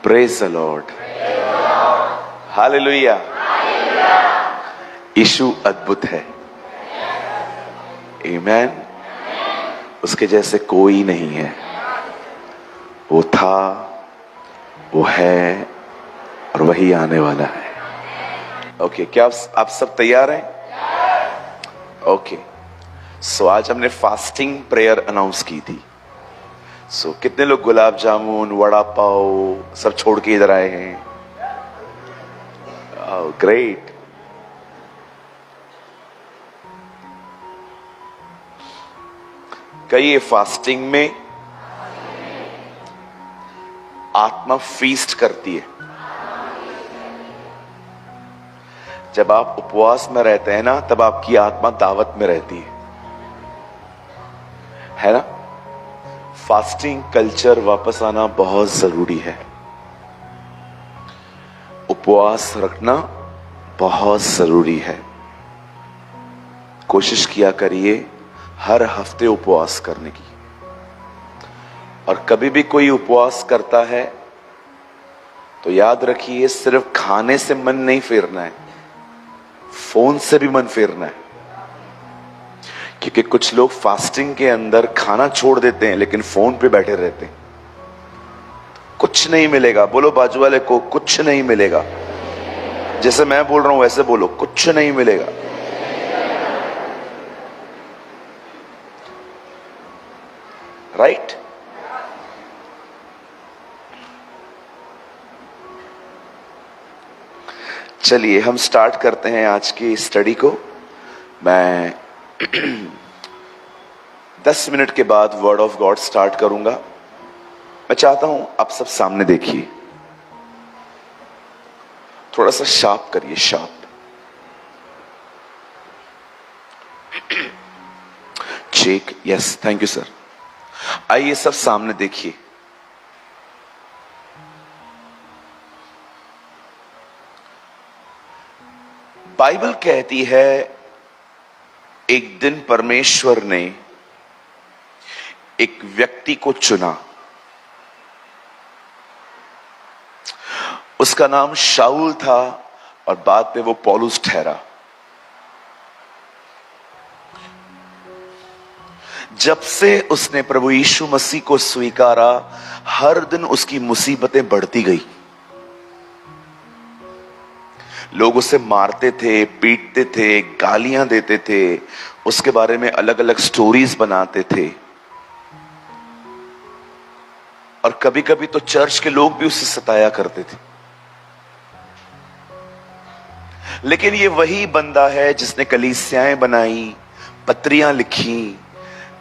Praise the lord, hallelujah. Yeshu अद्भुत है, आमीन। उसके जैसे कोई नहीं है। वो था, वो है और वही आने वाला है। ओके, क्या आप सब तैयार हैं? ओके, सो आज हमने फास्टिंग प्रेयर अनाउंस की थी। सो कितने लोग गुलाब जामुन, वड़ा पाव सब छोड़ के इधर आए हैं? ग्रेट। कहिए, फास्टिंग में आत्मा फीस्ट करती है। जब आप उपवास में रहते हैं ना, तब आपकी आत्मा दावत में रहती है ना? फास्टिंग कल्चर वापस आना बहुत जरूरी है। उपवास रखना बहुत जरूरी है। कोशिश किया करिए हर हफ्ते उपवास करने की। और कभी भी कोई उपवास करता है तो याद रखिए, सिर्फ खाने से मन नहीं फेरना है, फोन से भी मन फेरना है। क्योंकि कुछ लोग फास्टिंग के अंदर खाना छोड़ देते हैं लेकिन फोन पे बैठे रहते हैं। कुछ नहीं मिलेगा। बोलो बाजू वाले को, कुछ नहीं मिलेगा। जैसे मैं बोल रहा हूं वैसे बोलो, कुछ नहीं मिलेगा। राइट? चलिए हम स्टार्ट करते हैं आज की स्टडी को। मैं 10 मिनट के बाद वर्ड ऑफ गॉड स्टार्ट करूंगा। मैं चाहता हूं आप सब सामने देखिए, थोड़ा सा शार्प करिए, sharp. Check, yes, thank you sir. आइए सब सामने देखिए। बाइबल कहती है एक दिन परमेश्वर ने एक व्यक्ति को चुना। उसका नाम शाऊल था और बाद में वो पौलुस ठहरा। जब से उसने प्रभु यीशु मसीह को स्वीकारा, हर दिन उसकी मुसीबतें बढ़ती गई। लोग उसे मारते थे, पीटते थे, गालियां देते थे, उसके बारे में अलग अलग स्टोरीज बनाते थे। और कभी कभी तो चर्च के लोग भी उसे सताया करते थे। लेकिन ये वही बंदा है जिसने कलीसियाएं बनाई, पत्रियां लिखी।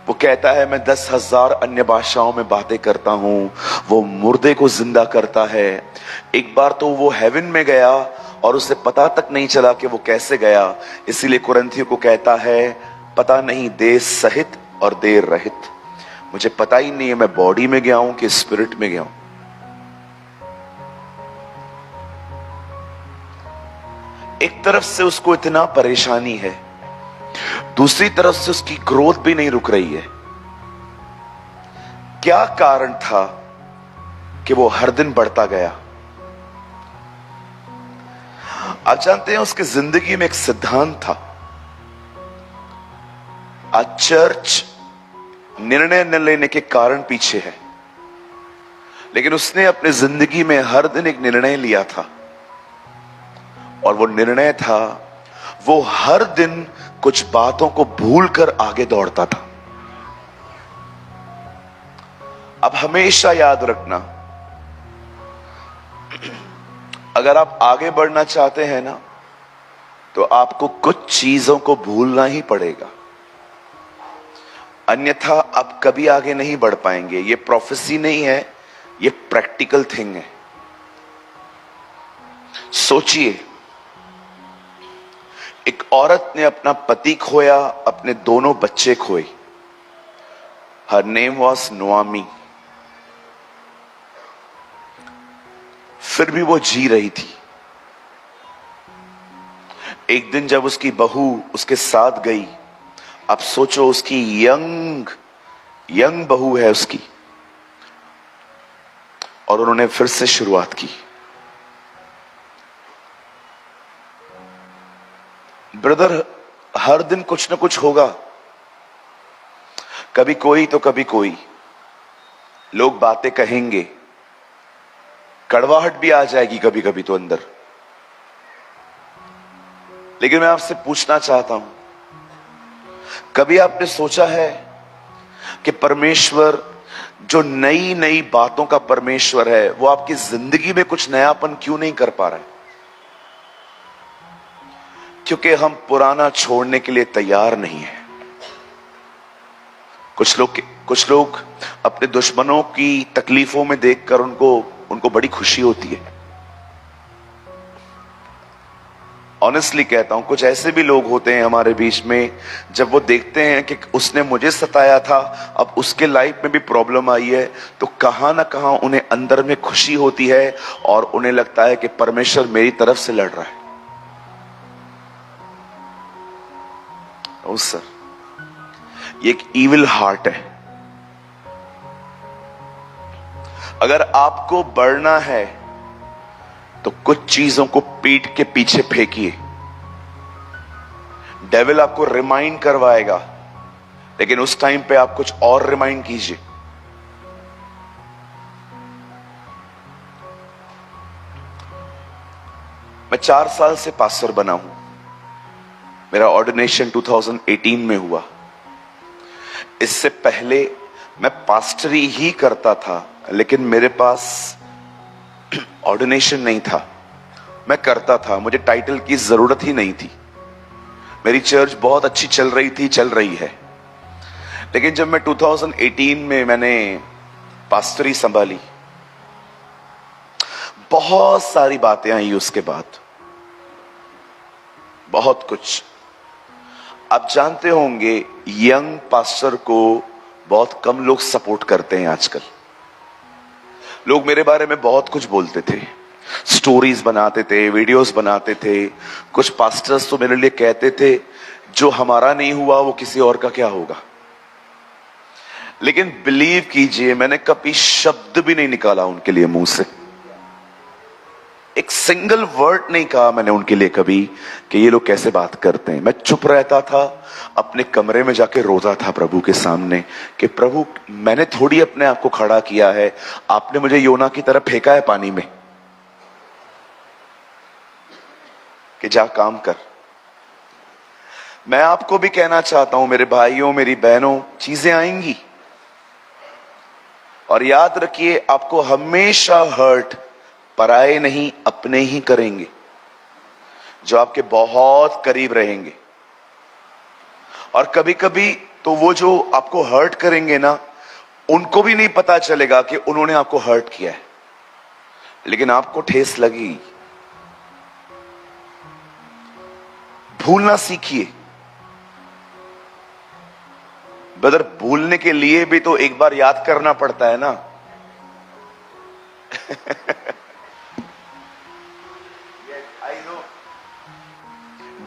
वो कहता है मैं 10,000 अन्य भाषाओं में बातें करता हूं। वो मुर्दे को जिंदा करता है। एक बार तो वो हेवन में गया और उसे पता तक नहीं चला कि वो कैसे गया। इसीलिए कुरिन्थियों को कहता है, पता नहीं देह सहित और देह रहित। मुझे पता ही नहीं है मैं बॉडी में गया हूं कि स्पिरिट में गया हूं। एक तरफ से उसको इतना परेशानी है, दूसरी तरफ से उसकी ग्रोथ भी नहीं रुक रही है। क्या कारण था कि वो हर दिन बढ़ता गया? आप जानते हैं उसकी जिंदगी में एक सिद्धांत था। आज चर्च निर्णय न लेने के कारण पीछे है, लेकिन उसने अपनी जिंदगी में हर दिन एक निर्णय लिया था। और वो निर्णय था, वो हर दिन कुछ बातों को भूलकर आगे दौड़ता था। अब हमेशा याद रखना, अगर आप आगे बढ़ना चाहते हैं ना, तो आपको कुछ चीजों को भूलना ही पड़ेगा, अन्यथा आप कभी आगे नहीं बढ़ पाएंगे। ये प्रोफेसी नहीं है, ये प्रैक्टिकल थिंग है। सोचिए, एक औरत ने अपना पति खोया, अपने दोनों बच्चे खोए। Her name was नोआमी। फिर भी वो जी रही थी। एक दिन जब उसकी बहू उसके साथ गई, अब सोचो उसकी यंग बहू है उसकी, और और उन्होंने फिर से शुरुआत की। ब्रदर, हर दिन कुछ ना कुछ होगा, कभी कोई तो कभी कोई। लोग बातें कहेंगे, कड़वाहट भी आ जाएगी कभी कभी तो अंदर। लेकिन मैं आपसे पूछना चाहता हूं, कभी आपने सोचा है कि परमेश्वर जो नई नई बातों का परमेश्वर है, वो आपकी जिंदगी में कुछ नयापन क्यों नहीं कर पा रहा है? क्योंकि हम पुराना छोड़ने के लिए तैयार नहीं है। कुछ लोग अपने दुश्मनों की तकलीफों में देखकर उनको बड़ी खुशी होती है। ऑनेस्टली कहता हूं, कुछ ऐसे भी लोग होते हैं हमारे बीच में, जब वो देखते हैं कि उसने मुझे सताया था, अब उसके लाइफ में भी प्रॉब्लम आई है, तो कहां ना कहां उन्हें अंदर में खुशी होती है और उन्हें लगता है कि परमेश्वर मेरी तरफ से लड़ रहा है। उस सर, ये एक इविल हार्ट है। अगर आपको बढ़ना है तो कुछ चीजों को पीठ के पीछे फेंकिए। डेविल आपको रिमाइंड करवाएगा, लेकिन उस टाइम पे आप कुछ और रिमाइंड कीजिए। मैं 4 साल से पास्टर बना हूं। मेरा ऑर्डिनेशन 2018 में हुआ। इससे पहले मैं पास्टरी ही करता था, लेकिन मेरे पास ऑर्डिनेशन नहीं था। मैं करता था, मुझे टाइटल की जरूरत ही नहीं थी। मेरी चर्च बहुत अच्छी चल रही थी, चल रही है। लेकिन जब मैं 2018 में मैंने पास्टरी संभाली, बहुत सारी बातें आई उसके बाद, बहुत कुछ। आप जानते होंगे, यंग पास्टर को बहुत कम लोग सपोर्ट करते हैं आजकल। लोग मेरे बारे में बहुत कुछ बोलते थे, स्टोरीज बनाते थे, वीडियोस बनाते थे। कुछ पास्टर्स तो मेरे लिए कहते थे, जो हमारा नहीं हुआ वो किसी और का क्या होगा। लेकिन बिलीव कीजिए, मैंने कभी शब्द भी नहीं निकाला उनके लिए मुंह से। एक सिंगल वर्ड नहीं कहा मैंने उनके लिए कभी कि ये लोग कैसे बात करते हैं। मैं चुप रहता था, अपने कमरे में जाके रोता था प्रभु के सामने कि प्रभु, मैंने थोड़ी अपने आप को खड़ा किया है, आपने मुझे योना की तरह फेंका है पानी में कि जा काम कर। मैं आपको भी कहना चाहता हूं, मेरे भाइयों, मेरी बहनों, चीजें आएंगी और याद रखिए, आपको हमेशा हर्ट पराये नहीं अपने ही करेंगे, जो आपके बहुत करीब रहेंगे। और कभी कभी तो वो जो आपको हर्ट करेंगे ना, उनको भी नहीं पता चलेगा कि उन्होंने आपको हर्ट किया है, लेकिन आपको ठेस लगी। भूलना सीखिए। ब्रदर, भूलने के लिए भी तो एक बार याद करना पड़ता है ना।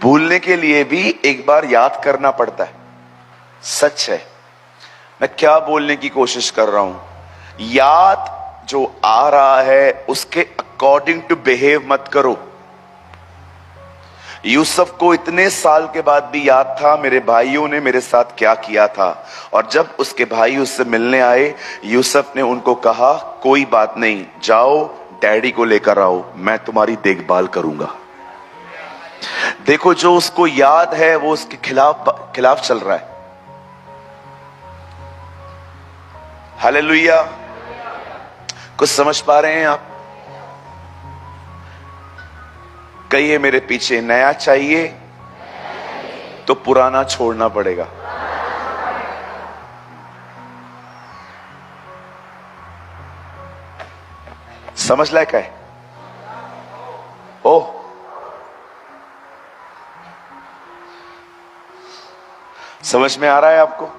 भूलने के लिए भी एक बार याद करना पड़ता है। सच है। मैं क्या बोलने की कोशिश कर रहा हूं, याद जो आ रहा है उसके अकॉर्डिंग टू बिहेव मत करो। यूसुफ को इतने साल के बाद भी याद था मेरे भाइयों ने मेरे साथ क्या किया था, और जब उसके भाई उससे मिलने आए, यूसुफ ने उनको कहा, कोई बात नहीं, जाओ डैडी को लेकर आओ, मैं तुम्हारी देखभाल करूंगा। देखो, जो उसको याद है वो उसके खिलाफ चल रहा है। हालेलुया। कुछ समझ पा रहे हैं आप? कहिए मेरे पीछे, नया चाहिए तो पुराना छोड़ना पड़ेगा। समझ लायक है? ओह, समझ में आ रहा है आपको?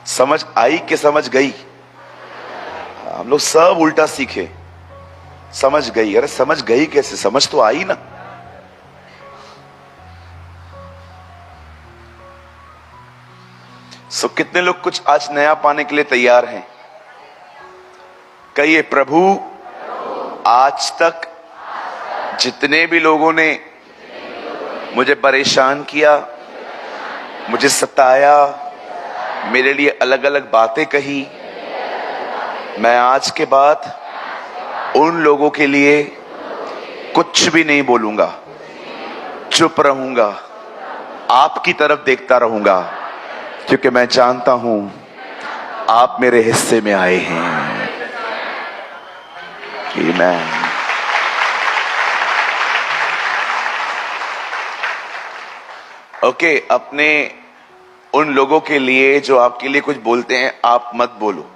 समझ आई कि समझ गई? हम लोग सब उल्टा सीखे। समझ गई? अरे समझ गई कैसे? समझ तो आई ना। कितने लोग कुछ आज नया पाने के लिए तैयार हैं? कहिए, प्रभु आज तक जितने भी लोगों ने मुझे परेशान किया, मुझे सताया, मेरे लिए अलग अलग बातें कही, मैं आज के बाद उन लोगों के लिए कुछ भी नहीं बोलूंगा, चुप रहूंगा, आपकी तरफ देखता रहूंगा, क्योंकि मैं जानता हूं आप मेरे हिस्से में आए हैं। आमीन। ओके, अपने उन लोगों के लिए जो आपके लिए कुछ बोलते हैं, आप मत बोलो,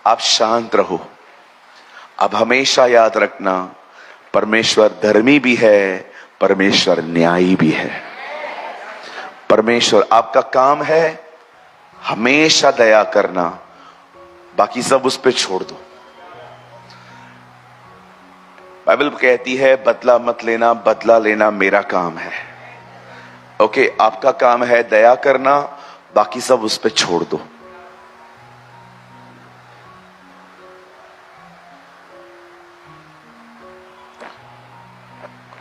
आप शांत रहो। अब हमेशा याद रखना, परमेश्वर धर्मी भी है, परमेश्वर न्यायी भी है। परमेश्वर, आपका काम है हमेशा दया करना, बाकी सब उस पे छोड़ दो। बाइबल कहती है बदला मत लेना, बदला लेना मेरा काम है। ओके, आपका काम है दया करना, बाकी सब उस पे छोड़ दो।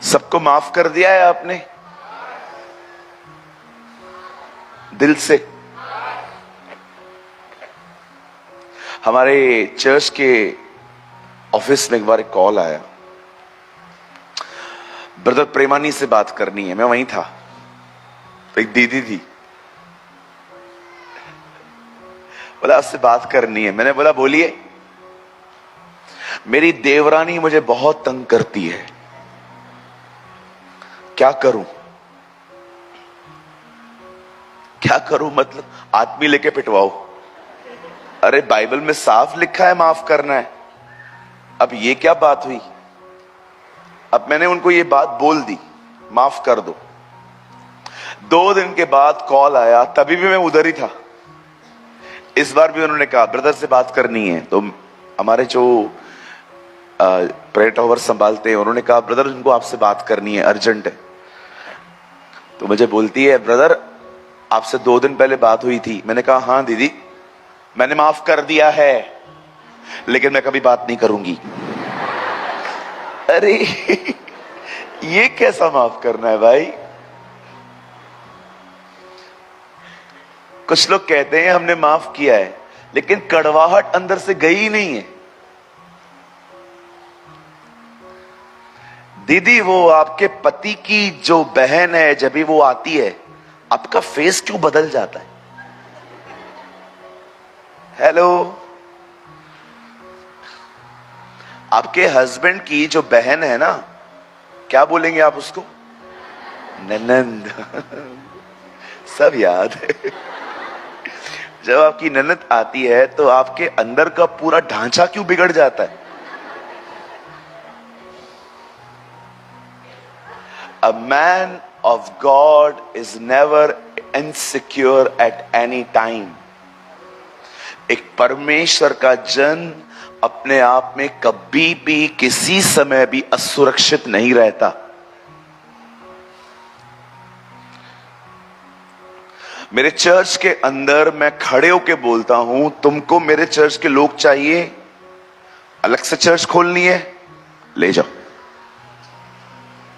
सबको माफ कर दिया है आपने दिल से? हमारे चर्च के ऑफिस में एक बार एक कॉल आया, ब्रदर प्रेमानी से बात करनी है। मैं वहीं था, तो एक दीदी थी, बोला आपसे बात करनी है। मैंने बोला बोलिए। मेरी देवरानी मुझे बहुत तंग करती है, क्या करूं? क्या करूं मतलब? आदमी लेके पिटवाओ। अरे बाइबल में साफ लिखा है माफ करना है। अब ये क्या बात हुई? अब मैंने उनको ये बात बोल दी, माफ कर दो। 2 दिन के बाद कॉल आया, तभी भी मैं उधर ही था। इस बार भी उन्होंने कहा ब्रदर से बात करनी है। तो हमारे जो प्रेयर टावर संभालते हैं, उन्होंने कहा ब्रदर उनको आपसे बात करनी है, अर्जेंट है। तो मुझे बोलती है ब्रदर आपसे 2 दिन पहले बात हुई थी। मैंने कहा हाँ दीदी, मैंने माफ कर दिया है, लेकिन मैं कभी बात नहीं करूंगी। अरे ये कैसा माफ करना है भाई? कुछ लोग कहते हैं हमने माफ किया है, लेकिन कड़वाहट अंदर से गई ही नहीं है। दीदी वो आपके पति की जो बहन है, जब भी वो आती है आपका फेस क्यों बदल जाता है? हेलो, आपके हस्बैंड की जो बहन है ना, क्या बोलेंगे आप उसको? ननंद। सब याद है। जब आपकी ननद आती है तो आपके अंदर का पूरा ढांचा क्यों बिगड़ जाता है? A man of God is never insecure at any time. एक परमेश्वर का जन अपने आप में कभी भी किसी समय भी असुरक्षित नहीं रहता। मेरे चर्च के अंदर मैं खड़े होके बोलता हूं, तुमको मेरे चर्च के लोग चाहिए, अलग से चर्च खोलनी है, ले जाओ,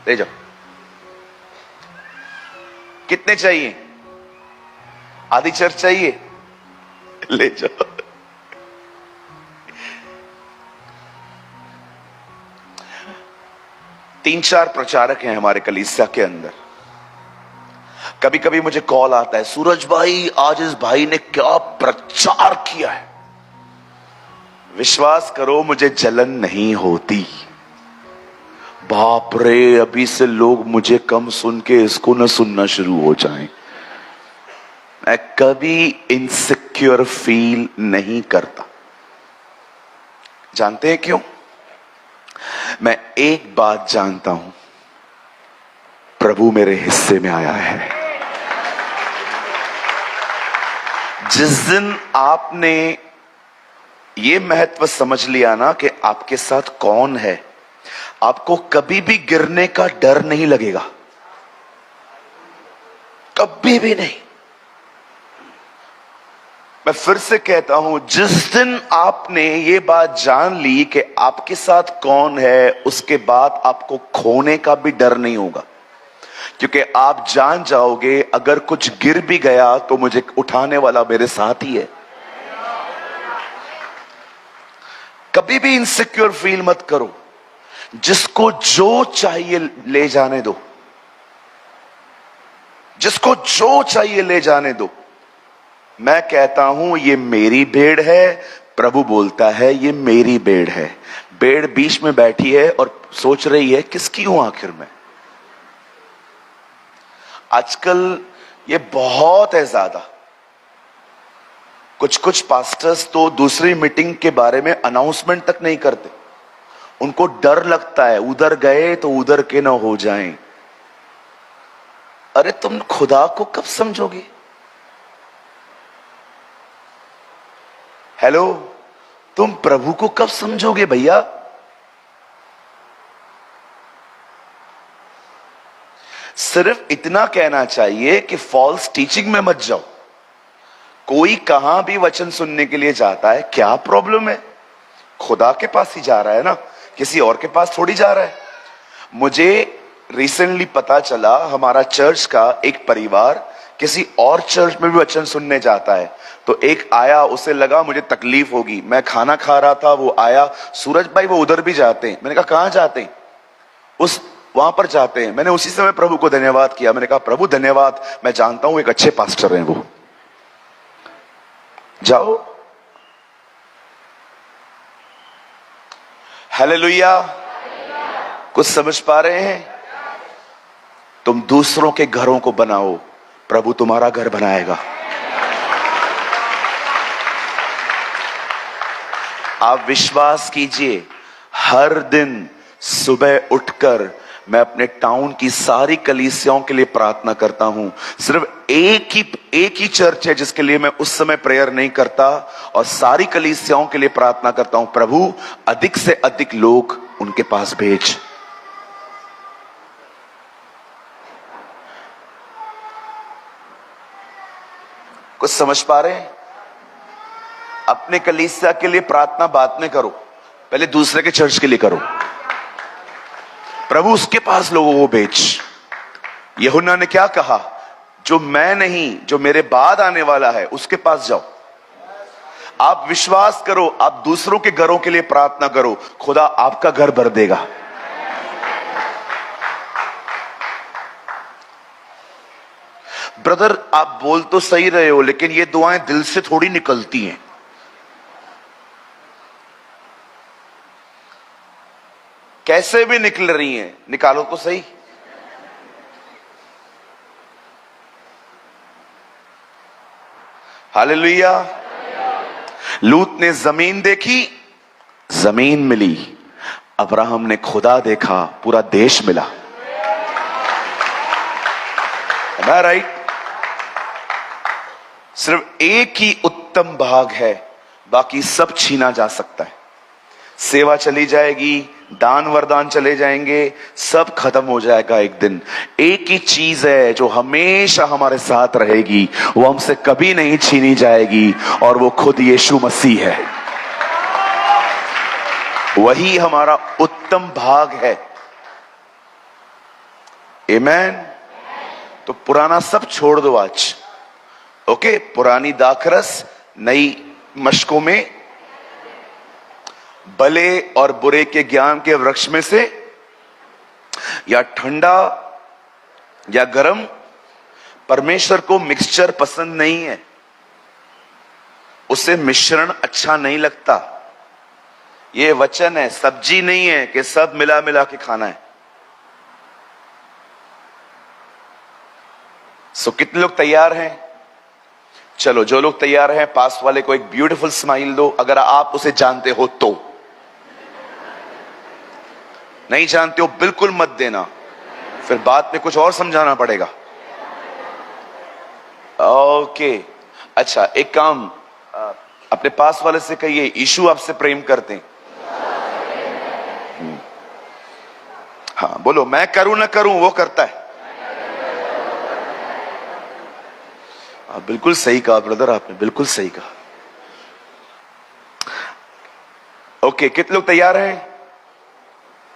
ले जाओ। कितने चाहिए? आधी चर्च चाहिए, ले जाओ। तीन चार प्रचारक हैं हमारे कलीसिया के अंदर। कभी कभी मुझे कॉल आता है, सूरज भाई आज इस भाई ने क्या प्रचार किया है। विश्वास करो मुझे जलन नहीं होती। बाप रे, अभी से लोग मुझे कम सुन के इसको न सुनना शुरू हो जाएं। मैं कभी इनसिक्योर फील नहीं करता। जानते हैं क्यों? मैं एक बात जानता हूं, प्रभु मेरे हिस्से में आया है। जिस दिन आपने ये महत्व समझ लिया ना कि आपके साथ कौन है, आपको कभी भी गिरने का डर नहीं लगेगा, कभी भी नहीं। मैं फिर से कहता हूं, जिस दिन आपने ये बात जान ली कि आपके साथ कौन है, उसके बाद आपको खोने का भी डर नहीं होगा, क्योंकि आप जान जाओगे अगर कुछ गिर भी गया तो मुझे उठाने वाला मेरे साथ ही है। कभी भी इनसिक्योर फील मत करो। जिसको जो चाहिए ले जाने दो, जिसको जो चाहिए ले जाने दो। मैं कहता हूं ये मेरी भेड़ है, प्रभु बोलता है ये मेरी भेड़ है। भेड़ बीच में बैठी है और सोच रही है किसकी हूं आखिर में। आजकल ये बहुत है ज्यादा। कुछ कुछ पास्टर्स तो दूसरी मीटिंग के बारे में अनाउंसमेंट तक नहीं करते। उनको डर लगता है उधर गए तो उधर के ना हो जाएं। अरे तुम खुदा को कब समझोगे? हेलो, तुम प्रभु को कब समझोगे भैया? सिर्फ इतना कहना चाहिए कि फॉल्स टीचिंग में मत जाओ। कोई कहां भी वचन सुनने के लिए जाता है, क्या प्रॉब्लम है? खुदा के पास ही जा रहा है ना, किसी और के पास थोड़ी जा रहा है। मुझे रिसेंटली पता चला हमारा चर्च का एक परिवार किसी और चर्च में भी वचन सुनने जाता है। तो एक आया, उसे लगा मुझे तकलीफ होगी, मैं खाना खा रहा था, वो आया, सूरज भाई वो उधर भी जाते हैं। मैंने कहा कहां जाते हैं? उस वहां पर जाते हैं। मैंने उसी समय प्रभु को धन्यवाद किया। मैंने कहा प्रभु धन्यवाद, मैं जानता हूं एक अच्छे पास्टर हैं वो, जाओ। हालेलुया। कुछ समझ पा रहे हैं? तुम दूसरों के घरों को बनाओ, प्रभु तुम्हारा घर बनाएगा। आप विश्वास कीजिए, हर दिन सुबह उठकर मैं अपने टाउन की सारी कलीसियाओं के लिए प्रार्थना करता हूं। सिर्फ एक ही चर्च है जिसके लिए मैं उस समय प्रेयर नहीं करता, और सारी कलीसियाओं के लिए प्रार्थना करता हूं, प्रभु अधिक से अधिक लोग उनके पास भेज। कुछ समझ पा रहे हैं? अपने कलीसिया के लिए प्रार्थना बाद में करो, पहले दूसरे के चर्च के लिए करो। प्रभु उसके पास लोगों को भेज। यूहन्ना ने क्या कहा? जो मैं नहीं, जो मेरे बाद आने वाला है उसके पास जाओ। आप विश्वास करो, आप दूसरों के घरों के लिए प्रार्थना करो, खुदा आपका घर भर देगा। ब्रदर आप बोल तो सही रहे हो, लेकिन ये दुआएं दिल से थोड़ी निकलती हैं। कैसे भी निकल रही हैं, निकालो तो सही। हालेलुया। लूत ने जमीन देखी, जमीन मिली। अब्राहम ने खुदा देखा, पूरा देश मिला। राइट? सिर्फ एक ही उत्तम भाग है, बाकी सब छीना जा सकता है। सेवा चली जाएगी, दान वरदान चले जाएंगे, सब खत्म हो जाएगा एक दिन। एक ही चीज है जो हमेशा हमारे साथ रहेगी, वो हमसे कभी नहीं छीनी जाएगी, और वो खुद यीशु मसीह है। वही हमारा उत्तम भाग है। आमीन। तो पुराना सब छोड़ दो आज। ओके, पुरानी दाखरस नई मशकों में, भले और बुरे के ज्ञान के वृक्ष में से, या ठंडा या गर्म, परमेश्वर को मिक्सचर पसंद नहीं है, उसे मिश्रण अच्छा नहीं लगता। ये वचन है, सब्जी नहीं है कि सब मिला मिला के खाना है। सो कितने लोग तैयार हैं? चलो, जो लोग तैयार हैं पास वाले को एक ब्यूटीफुल स्माइल दो, अगर आप उसे जानते हो तो। नहीं जानते हो बिल्कुल मत देना, फिर बाद में कुछ और समझाना पड़ेगा। ओके, अच्छा एक काम, अपने पास वाले से कहिए, यीशु आपसे प्रेम करते हैं। हाँ बोलो, मैं करूं ना करूं वो करता है। बिल्कुल सही कहा ब्रदर, आपने बिल्कुल सही कहा। ओके, कितने लोग तैयार हैं?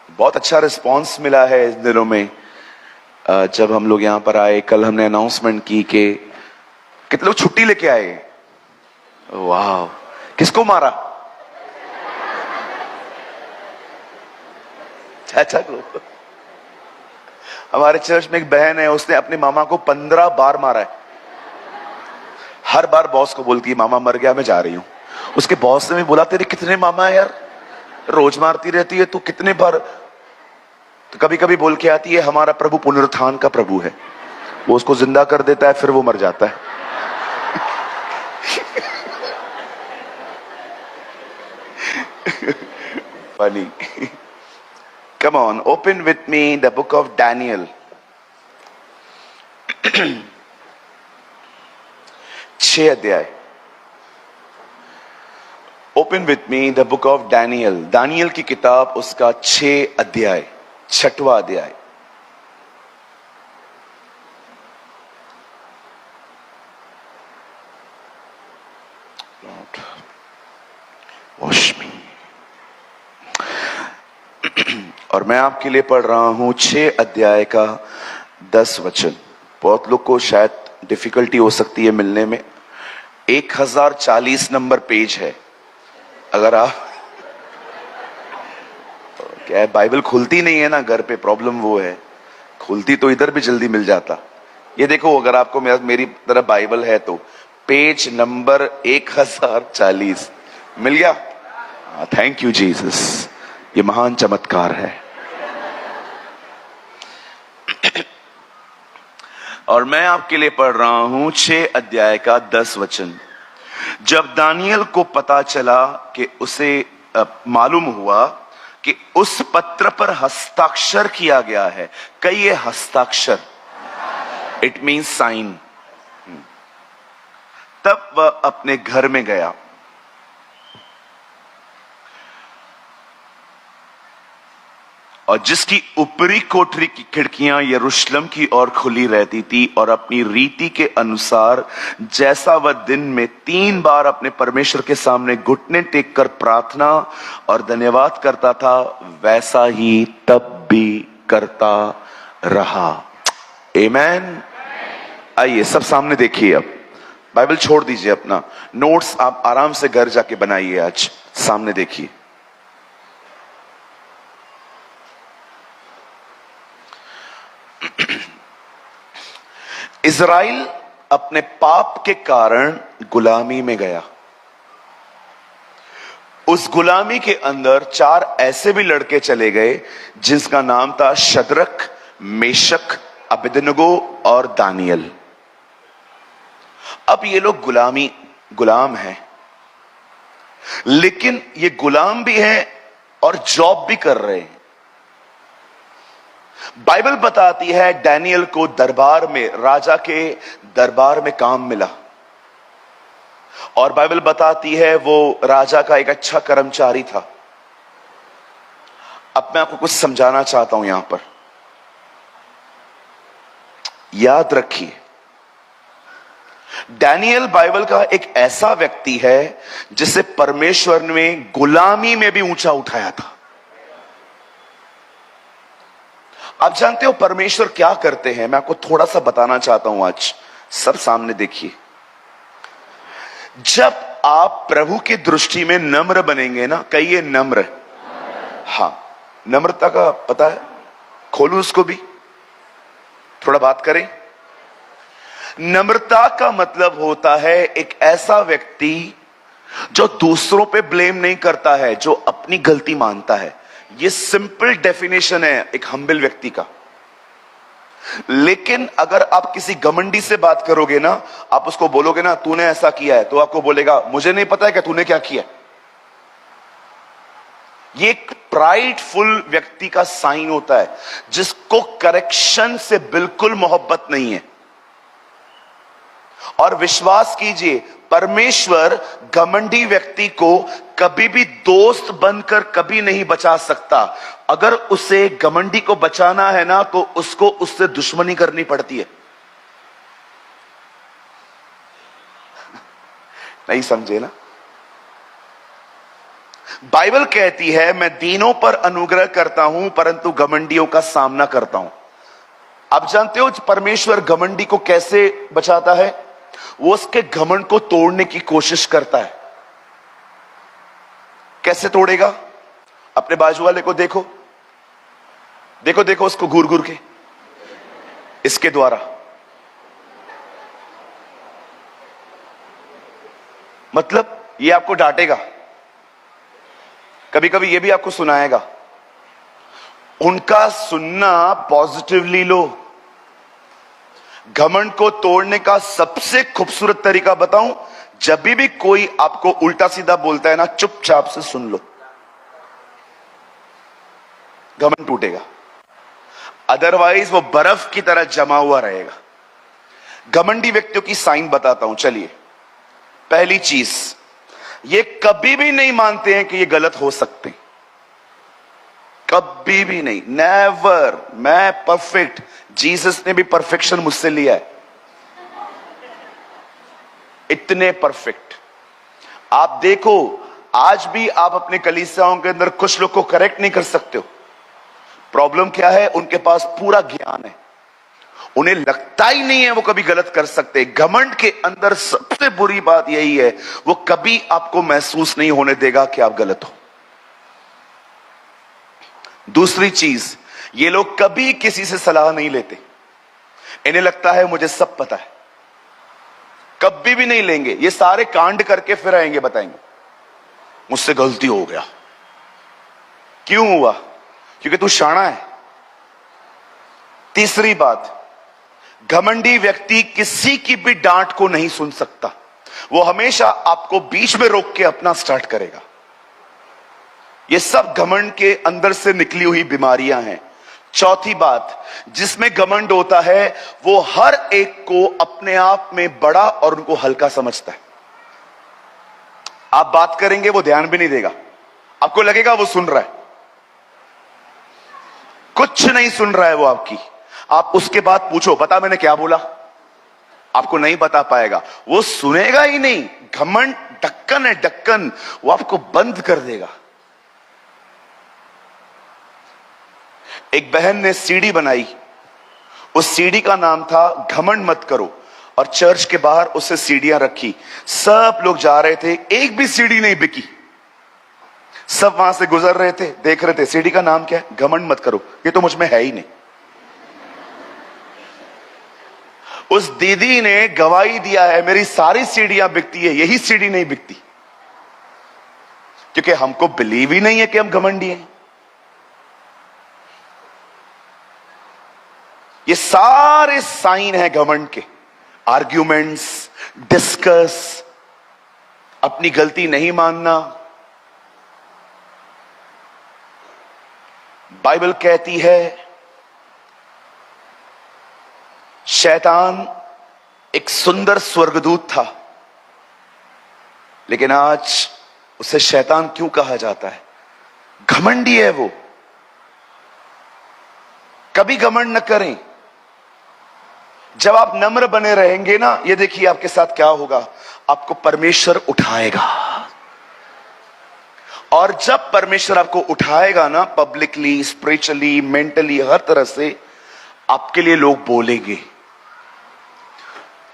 बहुत अच्छा रिस्पांस मिला है इस दिनों में। जब हम लोग यहां पर आए, कल हमने अनाउंसमेंट की कि कितने लोग छुट्टी लेके आए। वाह, किसको मारा? अच्छा, हमारे चर्च में एक बहन है, उसने अपने मामा को 15 बार मारा है। हर बार बॉस को बोलती है मामा मर गया, मैं जा रही हूं। उसके बॉस ने भी बोला तेरे कितने मामा है यार, रोज मारती रहती है तू, कितने बार? तो कभी कभी बोल के आती है हमारा प्रभु पुनरुत्थान का प्रभु है, वो उसको जिंदा कर देता है, फिर वो मर जाता है। Funny. Come on, open with me the book of Daniel. 6 अध्याय। Open with me the book of Daniel, दानियल की किताब, उसका 6 अध्याय, 6वां अध्याय। Wash me. और मैं आपके लिए पढ़ रहा हूं 6 अध्याय का 10 वचन। बहुत लोग को शायद डिफिकल्टी हो सकती है मिलने में। 1040 नंबर पेज है। अगर आप क्या है, बाइबल खुलती नहीं है ना घर पे, प्रॉब्लम वो है। खुलती तो इधर भी जल्दी मिल जाता। ये देखो, अगर आपको मेरी तरह बाइबल है तो पेज नंबर 1040 मिल गया। थैंक यू जीसस, ये महान चमत्कार है। और मैं आपके लिए पढ़ रहा हूं 6 अध्याय का 10 वचन। जब दानियल को पता चला कि उसे मालूम हुआ कि उस पत्र पर हस्ताक्षर किया गया है, कई ये हस्ताक्षर, इट मीन्स साइन, तब वह अपने घर में गया और जिसकी ऊपरी कोठरी की खिड़कियां यरूशलेम की ओर खुली रहती थी, और अपनी रीति के अनुसार जैसा वह दिन में 3 बार अपने परमेश्वर के सामने घुटने टेक कर प्रार्थना और धन्यवाद करता था, वैसा ही तब भी करता रहा। आमीन। आइए सब सामने देखिए। अब बाइबल छोड़ दीजिए, अपना नोट्स आप आराम से घर जाके बनाइए। आज सामने देखिए। इज़राइल अपने पाप के कारण गुलामी में गया। उस गुलामी के अंदर 4 ऐसे भी लड़के चले गए जिसका नाम था शद्रक, मेशक, अबेदनगो और दानियल। अब ये लोग गुलाम हैं, लेकिन ये गुलाम भी हैं और जॉब भी कर रहे हैं। बाइबल बताती है डैनियल को दरबार में, राजा के दरबार में काम मिला, और बाइबल बताती है वो राजा का एक अच्छा कर्मचारी था। अब मैं आपको कुछ समझाना चाहता हूं यहां पर। याद रखिए, डैनियल बाइबल का एक ऐसा व्यक्ति है जिसे परमेश्वर ने गुलामी में भी ऊंचा उठाया था। आप जानते हो परमेश्वर क्या करते हैं? मैं आपको थोड़ा सा बताना चाहता हूं आज। सब सामने देखिए। जब आप प्रभु की दृष्टि में नम्र बनेंगे ना, कहिए नम्र। हाँ, नम्रता का पता है? खोलू उसको भी, थोड़ा बात करें। नम्रता का मतलब होता है एक ऐसा व्यक्ति जो दूसरों पे ब्लेम नहीं करता है, जो अपनी गलती मानता है। ये सिंपल डेफिनेशन है एक हम्बल व्यक्ति का। लेकिन अगर आप किसी घमंडी से बात करोगे ना, आप उसको बोलोगे ना तूने ऐसा किया है, तो आपको बोलेगा मुझे नहीं पता है कि तूने क्या किया। ये एक प्राइडफुल व्यक्ति का साइन होता है, जिसको करेक्शन से बिल्कुल मोहब्बत नहीं है। और विश्वास कीजिए, परमेश्वर घमंडी व्यक्ति को कभी भी दोस्त बनकर कभी नहीं बचा सकता। अगर उसे घमंडी को बचाना है ना, तो उसको उससे दुश्मनी करनी पड़ती है। नहीं समझे ना? बाइबल कहती है मैं दीनों पर अनुग्रह करता हूं परंतु घमंडियों का सामना करता हूं। आप जानते हो परमेश्वर घमंडी को कैसे बचाता है? वो उसके घमंड को तोड़ने की कोशिश करता है। कैसे तोड़ेगा? अपने बाजू वाले को देखो, देखो देखो उसको घूर घूर के, इसके द्वारा। मतलब ये आपको डांटेगा, कभी कभी ये भी आपको सुनाएगा। उनका सुनना पॉजिटिवली लो। घमंड को तोड़ने का सबसे खूबसूरत तरीका बताऊं, जब भी कोई आपको उल्टा सीधा बोलता है ना, चुपचाप से सुन लो, घमंड टूटेगा। अदरवाइज वो बर्फ की तरह जमा हुआ रहेगा। घमंडी व्यक्तियों की साइन बताता हूं, चलिए। पहली चीज, ये कभी भी नहीं मानते हैं कि ये गलत हो सकते, कभी भी नहीं, नेवर। मैं परफेक्ट, जीसस ने भी परफेक्शन मुझसे लिया है, इतने परफेक्ट। आप देखो, आज भी आप अपने कलीसियाओं के अंदर कुछ लोग को करेक्ट नहीं कर सकते हो। प्रॉब्लम क्या है? उनके पास पूरा ज्ञान है, उन्हें लगता ही नहीं है वो कभी गलत कर सकते। घमंड के अंदर सबसे बुरी बात यही है, वो कभी आपको महसूस नहीं होने देगा कि आप गलत हो। दूसरी चीज, ये लोग कभी किसी से सलाह नहीं लेते। इन्हें लगता है मुझे सब पता है, कभी भी नहीं लेंगे। ये सारे कांड करके फिर आएंगे, बताएंगे मुझसे गलती हो गया। क्यों हुआ? क्योंकि तू शाना है। तीसरी बात, घमंडी व्यक्ति किसी की भी डांट को नहीं सुन सकता। वो हमेशा आपको बीच में रोक के अपना स्टार्ट करेगा। ये सब घमंड के अंदर से निकली हुई बीमारियां हैं। चौथी बात, जिसमें घमंड होता है वो हर एक को अपने आप में बड़ा और उनको हल्का समझता है। आप बात करेंगे वो ध्यान भी नहीं देगा, आपको लगेगा वो सुन रहा है, कुछ नहीं सुन रहा है वो आपकी। आप उसके बाद पूछो बता मैंने क्या बोला, आपको नहीं बता पाएगा, वो सुनेगा ही नहीं। घमंड ढक्कन है, ढक्कन, वो आपको बंद कर देगा। एक बहन ने सीडी बनाई, उस सीडी का नाम था घमंड मत करो, और चर्च के बाहर उससे सीडियां रखी। सब लोग जा रहे थे, एक भी सीडी नहीं बिकी। सब वहां से गुजर रहे थे, देख रहे थे सीडी का नाम क्या है, घमंड मत करो, ये तो मुझ में है ही नहीं। उस दीदी ने गवाही दिया है मेरी सारी सीडियां बिकती है, यही सीडी नहीं बिकती, क्योंकि हमको बिलीव ही नहीं है कि हम घमंडी हैं। ये सारे साइन है घमंड के। आर्ग्यूमेंट्स, डिस्कस, अपनी गलती नहीं मानना। बाइबल कहती है शैतान एक सुंदर स्वर्गदूत था, लेकिन आज उसे शैतान क्यों कहा जाता है? घमंडी है वो। कभी घमंड न करें। जब आप नम्र बने रहेंगे ना, ये देखिए आपके साथ क्या होगा, आपको परमेश्वर उठाएगा। और जब परमेश्वर आपको उठाएगा ना, पब्लिकली, स्पिरिचुअली, मेंटली, हर तरह से आपके लिए लोग बोलेंगे,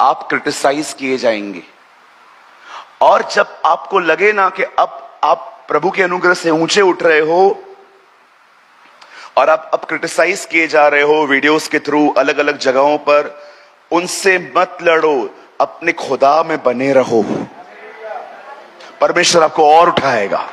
आप क्रिटिसाइज किए जाएंगे। और जब आपको लगे ना कि अब आप प्रभु के अनुग्रह से ऊंचे उठ रहे हो और आप अब क्रिटिसाइज किए जा रहे हो वीडियोस के थ्रू अलग अलग जगहों पर, उनसे मत लड़ो, अपने खुदा में बने रहो, परमेश्वर आपको और उठाएगा।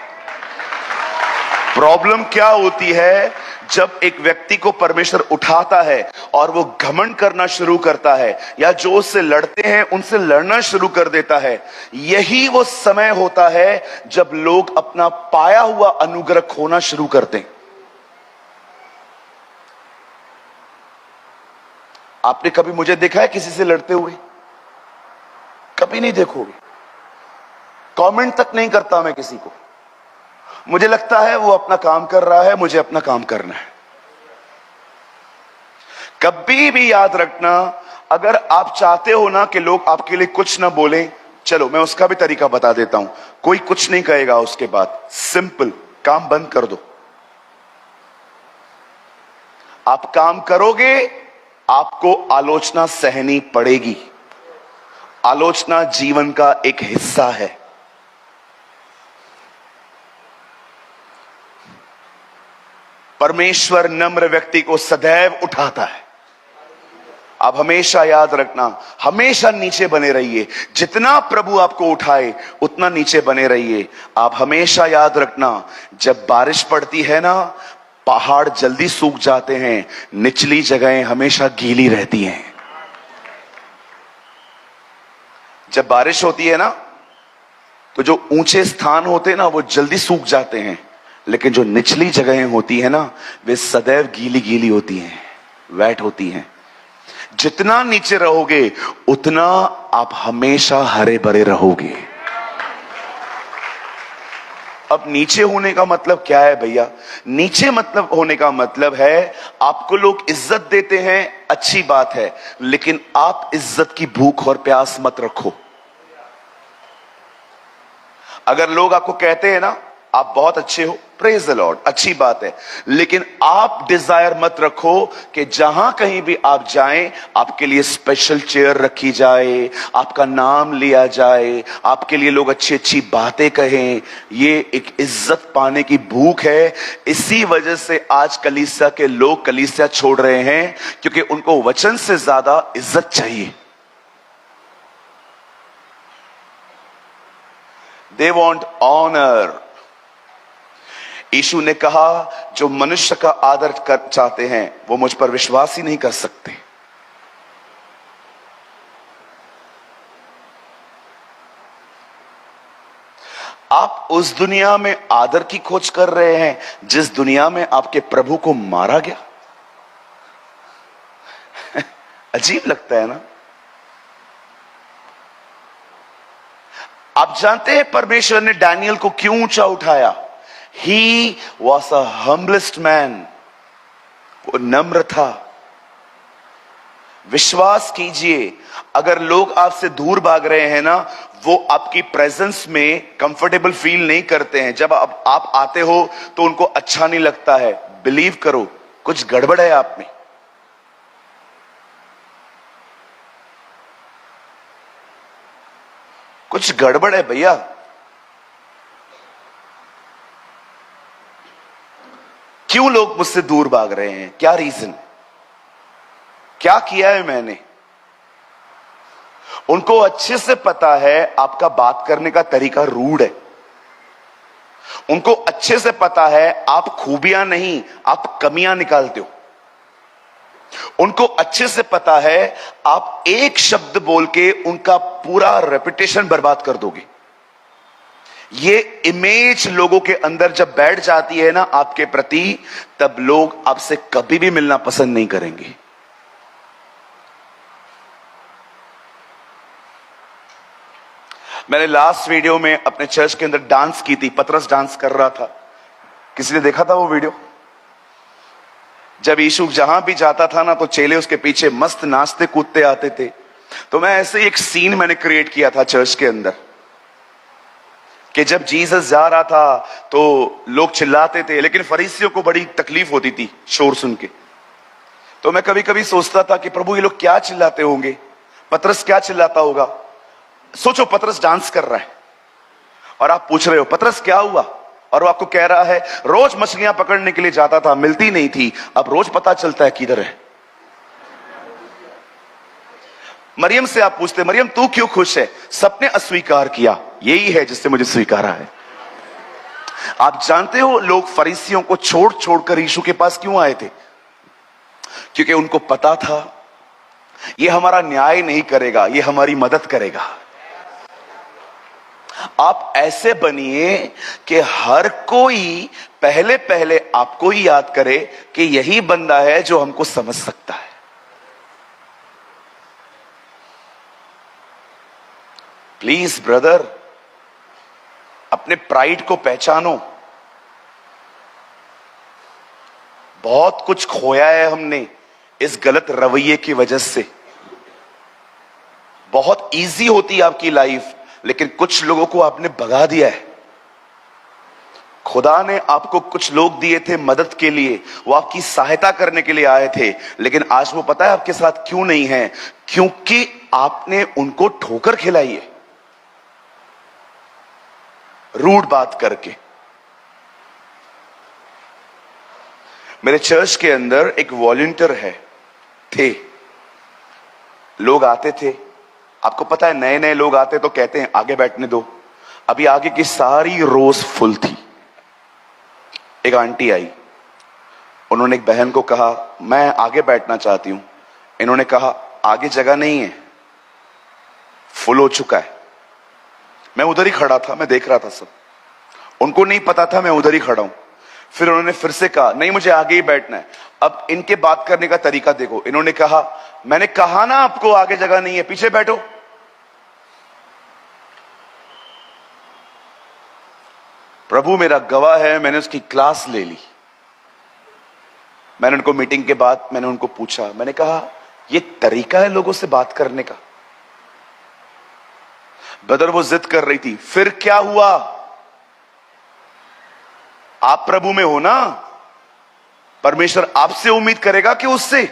प्रॉब्लम क्या होती है, जब एक व्यक्ति को परमेश्वर उठाता है और वो घमंड करना शुरू करता है, या जो उससे लड़ते हैं उनसे लड़ना शुरू कर देता है, यही वो समय होता है जब लोग अपना पाया हुआ अनुग्रह खोना शुरू करते हैं। आपने कभी मुझे देखा है किसी से लड़ते हुए? कभी नहीं देखोगे। कमेंट तक नहीं करता मैं किसी को। मुझे लगता है वो अपना काम कर रहा है, मुझे अपना काम करना है। कभी भी याद रखना, अगर आप चाहते हो ना कि लोग आपके लिए कुछ ना बोलें, चलो मैं उसका भी तरीका बता देता हूं, कोई कुछ नहीं कहेगा उसके बाद, सिंपल, काम बंद कर दो। आप काम करोगे, आपको आलोचना सहनी पड़ेगी। आलोचना जीवन का एक हिस्सा है। परमेश्वर नम्र व्यक्ति को सदैव उठाता है। आप हमेशा याद रखना, हमेशा नीचे बने रहिए। जितना प्रभु आपको उठाए उतना नीचे बने रहिए। आप हमेशा याद रखना, जब बारिश पड़ती है ना, पहाड़ जल्दी सूख जाते हैं, निचली जगहें हमेशा गीली रहती हैं। जब बारिश होती है ना, तो जो ऊंचे स्थान होते हैं ना, वो जल्दी सूख जाते हैं, लेकिन जो निचली जगहें होती है ना, वे सदैव गीली गीली होती हैं, वेट होती हैं। जितना नीचे रहोगे उतना आप हमेशा हरे भरे रहोगे। अब नीचे होने का मतलब क्या है भैया? नीचे मतलब होने का मतलब है, आपको लोग इज्जत देते हैं, अच्छी बात है, लेकिन आप इज्जत की भूख और प्यास मत रखो। अगर लोग आपको कहते हैं ना आप बहुत अच्छे हो, प्रेज द लॉर्ड, अच्छी बात है, लेकिन आप डिजायर मत रखो कि जहां कहीं भी आप जाएं आपके लिए स्पेशल चेयर रखी जाए, आपका नाम लिया जाए, आपके लिए लोग अच्छी अच्छी बातें कहें। ये एक इज्जत पाने की भूख है। इसी वजह से आज कलीसिया के लोग कलीसिया छोड़ रहे हैं, क्योंकि उनको वचन से ज्यादा इज्जत चाहिए। They want honour. यीशु ने कहा, जो मनुष्य का आदर कर चाहते हैं वो मुझ पर विश्वास ही नहीं कर सकते। आप उस दुनिया में आदर की खोज कर रहे हैं जिस दुनिया में आपके प्रभु को मारा गया। अजीब लगता है ना? आप जानते हैं परमेश्वर ने डैनियल को क्यों ऊंचा उठाया? He was a humblest man. वो नम्र था। विश्वास कीजिए, अगर लोग आपसे दूर भाग रहे हैं ना, वो आपकी प्रेजेंस में कंफर्टेबल फील नहीं करते हैं। जब आप आते हो तो उनको अच्छा नहीं लगता है। बिलीव करो, कुछ गड़बड़ है आप में। कुछ गड़बड़ है भैया। क्यों लोग मुझसे दूर भाग रहे हैं? क्या रीजन? क्या किया है मैंने? उनको अच्छे से पता है आपका बात करने का तरीका रूड है। उनको अच्छे से पता है आप खूबियां नहीं, आप कमियां निकालते हो। उनको अच्छे से पता है आप एक शब्द बोल के उनका पूरा रेपुटेशन बर्बाद कर दोगे। ये इमेज लोगों के अंदर जब बैठ जाती है ना आपके प्रति, तब लोग आपसे कभी भी मिलना पसंद नहीं करेंगे। मैंने लास्ट वीडियो में अपने चर्च के अंदर डांस की थी। पतरस डांस कर रहा था। किसी ने देखा था वो वीडियो? जब यीशु जहां भी जाता था ना, तो चेले उसके पीछे मस्त नाचते कूदते आते थे। तो मैं ऐसे एक सीन मैंने क्रिएट किया था चर्च के अंदर, कि जब जीसस जा रहा था तो लोग चिल्लाते थे, लेकिन फरीसियों को बड़ी तकलीफ होती थी शोर सुन के। तो मैं कभी कभी सोचता था कि प्रभु ये लोग क्या चिल्लाते होंगे, पतरस क्या चिल्लाता होगा। सोचो, पतरस डांस कर रहा है और आप पूछ रहे हो पतरस क्या हुआ, और वो आपको कह रहा है रोज मछलियां पकड़ने के लिए जाता था, मिलती नहीं थी, अब रोज पता चलता है किधर है। मरियम से आप पूछते, मरियम तू क्यों खुश है? सबने अस्वीकार किया, यही है जिससे मुझे स्वीकारा है। आप जानते हो लोग फरीसियों को छोड़ छोड़कर यीशु के पास क्यों आए थे? क्योंकि उनको पता था ये हमारा न्याय नहीं करेगा, ये हमारी मदद करेगा। आप ऐसे बनिए कि हर कोई पहले पहले आपको ही याद करे कि यही बंदा है जो हमको समझ सकता है। प्लीज ब्रदर, अपने प्राइड को पहचानो। बहुत कुछ खोया है हमने इस गलत रवैये की वजह से। बहुत इजी होती है आपकी लाइफ लेकिन कुछ लोगों को आपने भगा दिया है। खुदा ने आपको कुछ लोग दिए थे मदद के लिए, वो आपकी सहायता करने के लिए आए थे, लेकिन आज वो पता है आपके साथ क्यों नहीं है? क्योंकि आपने उनको ठोकर खिलाई है, रूड बात करके। मेरे चर्च के अंदर एक वॉलंटियर थे, लोग आते थे, आपको पता है नए नए लोग आते तो कहते हैं आगे बैठने दो। अभी आगे की सारी रोज फुल थी। एक आंटी आई, उन्होंने एक बहन को कहा मैं आगे बैठना चाहती हूं। इन्होंने कहा आगे जगह नहीं है, फुल हो चुका है। मैं उधर ही खड़ा था, मैं देख रहा था सब, उनको नहीं पता था मैं उधर ही खड़ा हूं। फिर उन्होंने फिर से कहा नहीं मुझे आगे ही बैठना है। अब इनके बात करने का तरीका देखो, इन्होंने कहा मैंने कहा ना आपको आगे जगह नहीं है, पीछे बैठो। प्रभु मेरा गवाह है, मैंने उसकी क्लास ले ली। मैंने उनको मीटिंग के बाद मैंने उनको पूछा, मैंने कहा ये तरीका है लोगों से बात करने का? ब्रदर वो जिद कर रही थी। फिर क्या हुआ? आप प्रभु में हो ना, परमेश्वर आपसे उम्मीद करेगा कि उससे?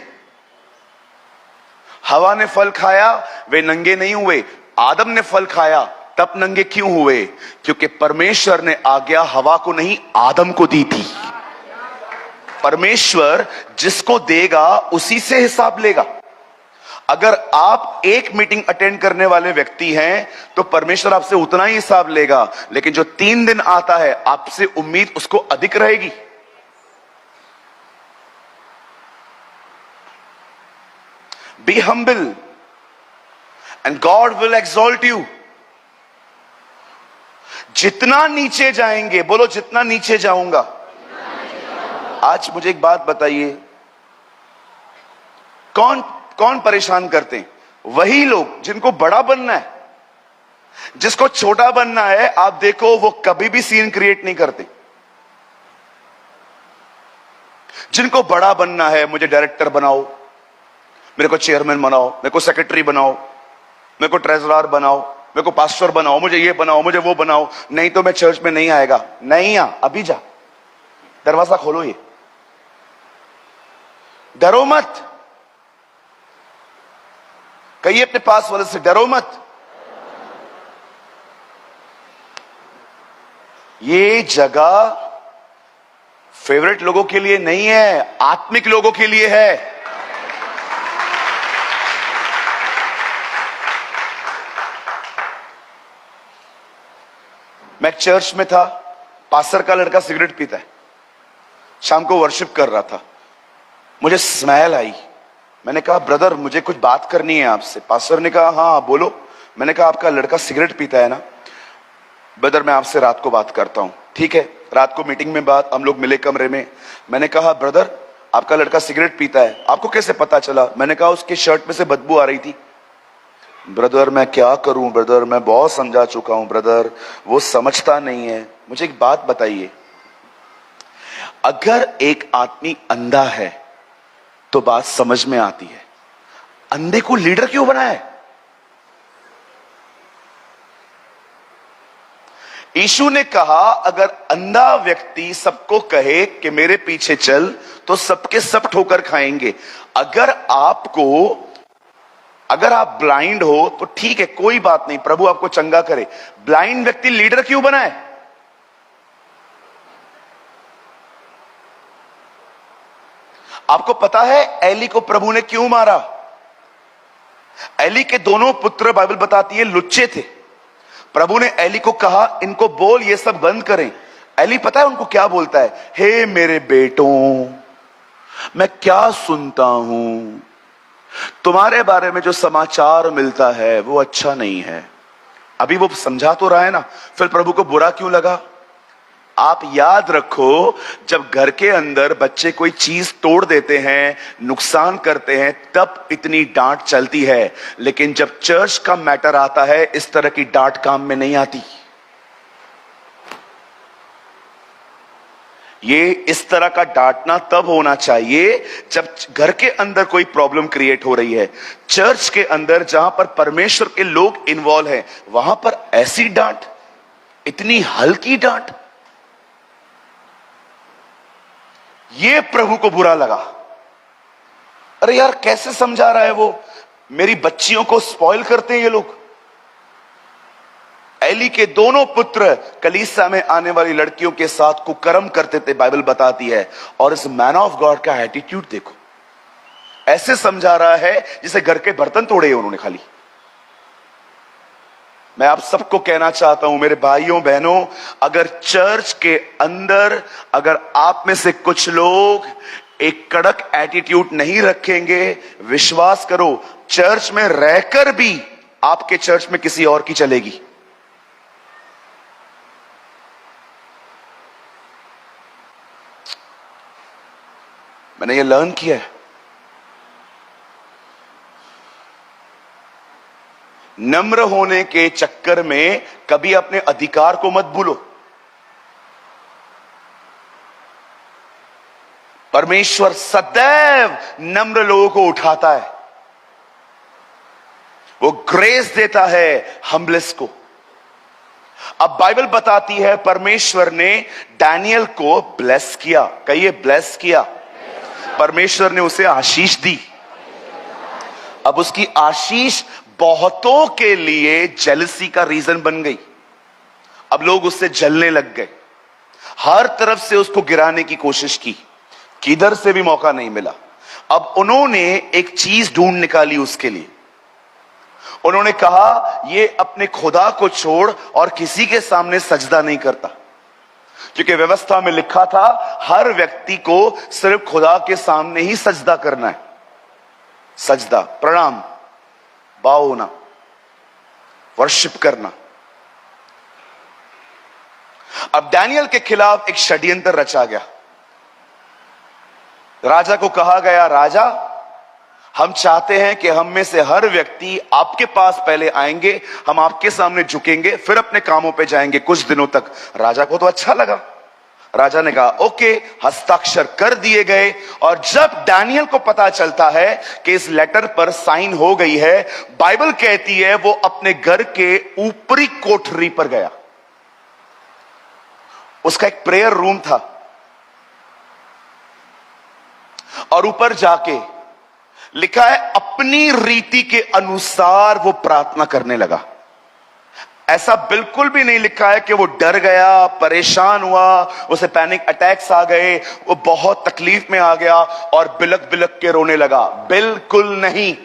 हवा ने फल खाया, वे नंगे नहीं हुए। आदम ने फल खाया, तब नंगे क्यों हुए? क्योंकि परमेश्वर ने आज्ञा हवा को नहीं आदम को दी थी। परमेश्वर जिसको देगा उसी से हिसाब लेगा। अगर आप एक मीटिंग अटेंड करने वाले व्यक्ति हैं तो परमेश्वर आपसे उतना ही हिसाब लेगा, लेकिन जो 3 दिन आता है आपसे उम्मीद उसको अधिक रहेगी। Be humble and God will exalt you. जितना नीचे जाएंगे, बोलो जितना नीचे जाऊंगा। आज मुझे एक बात बताइए, कौन कौन परेशान करते हैं? वही लोग जिनको बड़ा बनना है। जिसको छोटा बनना है आप देखो वो कभी भी सीन क्रिएट नहीं करते। जिनको बड़ा बनना है, मुझे डायरेक्टर बनाओ, मेरे को चेयरमैन बनाओ, मेरे को सेक्रेटरी बनाओ, मेरे को ट्रेजरर बनाओ, मेरे को पास्टर बनाओ, मुझे ये बनाओ, मुझे वो बनाओ, नहीं तो मैं चर्च में नहीं आएगा। नहीं आ, अभी जा, दरवाजा खोलो। ये डरो मत। कहिए अपने पास वाले से डरो मत। ये जगह फेवरेट लोगों के लिए नहीं है, आत्मिक लोगों के लिए है। मैं एक चर्च में था, पास्टर का लड़का सिगरेट पीता है, शाम को वर्शिप कर रहा था, मुझे स्मेल आई। मैंने कहा ब्रदर मुझे कुछ बात करनी है आपसे। पास्टर ने कहा हाँ बोलो। मैंने कहा आपका लड़का सिगरेट पीता है ना? ब्रदर मैं आपसे रात को बात करता हूं। ठीक है, रात को मीटिंग में बात, हम लोग मिले कमरे में। मैंने कहा ब्रदर आपका लड़का सिगरेट पीता है, आपको कैसे पता चला? मैंने कहा उसके शर्ट में से बदबू आ रही थी। ब्रदर मैं क्या करूं ब्रदर, मैं बहुत समझा चुका हूं ब्रदर, वो समझता नहीं है। मुझे एक बात बताइए, अगर एक आदमी अंधा है तो बात समझ में आती है, अंधे को लीडर क्यों बनाया है? यीशु ने कहा अगर अंधा व्यक्ति सबको कहे कि मेरे पीछे चल तो सबके सब ठोकर खाएंगे। अगर आप ब्लाइंड हो तो ठीक है, कोई बात नहीं, प्रभु आपको चंगा करे। ब्लाइंड व्यक्ति लीडर क्यों बनाए? आपको पता है एली को प्रभु ने क्यों मारा? एली के दोनों पुत्र, बाइबल बताती है, लुच्चे थे। प्रभु ने एली को कहा इनको बोल ये सब बंद करें। एली पता है उनको क्या बोलता है? हे मेरे बेटों, मैं क्या सुनता हूं, तुम्हारे बारे में जो समाचार मिलता है वो अच्छा नहीं है। अभी वो समझा तो रहा है ना, फिर प्रभु को बुरा क्यों लगा? आप याद रखो, जब घर के अंदर बच्चे कोई चीज तोड़ देते हैं, नुकसान करते हैं, तब इतनी डांट चलती है, लेकिन जब चर्च का मैटर आता है इस तरह की डांट काम में नहीं आती। ये इस तरह का डांटना तब होना चाहिए जब घर के अंदर कोई प्रॉब्लम क्रिएट हो रही है, चर्च के अंदर जहां पर परमेश्वर के लोग इन्वॉल्व हैं, वहां पर ऐसी डांट, इतनी हल्की डांट, ये प्रभु को बुरा लगा। अरे यार, कैसे समझा रहा है वो, मेरी बच्चियों को स्पॉइल करते हैं ये लोग। एली के दोनों पुत्र कलीसिया में आने वाली लड़कियों के साथ कुकर्म करते थे, बाइबल बताती है। और इस मैन ऑफ गॉड का एटीट्यूड देखो, ऐसे समझा रहा है जिसे घर के बर्तन तोड़े हैं उन्होंने खाली। मैं आप सबको कहना चाहता हूं, मेरे भाइयों बहनों, अगर चर्च के अंदर अगर आप में से कुछ लोग एक कड़क एटीट्यूड नहीं रखेंगे, विश्वास करो चर्च में रहकर भी आपके चर्च में किसी और की चलेगी। मैंने ये लर्न किया है। नम्र होने के चक्कर में कभी अपने अधिकार को मत भूलो। परमेश्वर सदैव नम्र लोगों को उठाता है, वो ग्रेस देता है हम्बलेस को। अब बाइबल बताती है परमेश्वर ने डैनियल को ब्लेस किया, कहिए ब्लेस किया। परमेश्वर ने उसे आशीष दी। अब उसकी आशीष बहुतों के लिए जेलसी का रीजन बन गई। अब लोग उससे जलने लग गए, हर तरफ से उसको गिराने की कोशिश की, किधर से भी मौका नहीं मिला। अब उन्होंने एक चीज ढूंढ निकाली उसके लिए। उन्होंने कहा, ये अपने खुदा को छोड़ और किसी के सामने सजदा नहीं करता, क्योंकि व्यवस्था में लिखा था हर व्यक्ति को सिर्फ खुदा के सामने ही सजदा करना है। सजदा, प्रणाम, बाव होना, वर्शिप करना। अब डैनियल के खिलाफ एक षड्यंत्र रचा गया। राजा को कहा गया, राजा हम चाहते हैं कि हम में से हर व्यक्ति आपके पास पहले आएंगे, हम आपके सामने झुकेंगे, फिर अपने कामों पे जाएंगे कुछ दिनों तक। राजा को तो अच्छा लगा। राजा ने कहा ओके, हस्ताक्षर कर दिए गए। और जब डैनियल को पता चलता है कि इस लेटर पर साइन हो गई है, बाइबल कहती है वो अपने घर के ऊपरी कोठरी पर गया। उसका एक प्रेयर रूम था, और ऊपर जाके लिखा है अपनी रीति के अनुसार वो प्रार्थना करने लगा। ऐसा बिल्कुल भी नहीं लिखा है कि वो डर गया, परेशान हुआ, उसे पैनिक अटैक्स आ गए, वो बहुत तकलीफ में आ गया और बिलक बिलक के रोने लगा। बिल्कुल नहीं।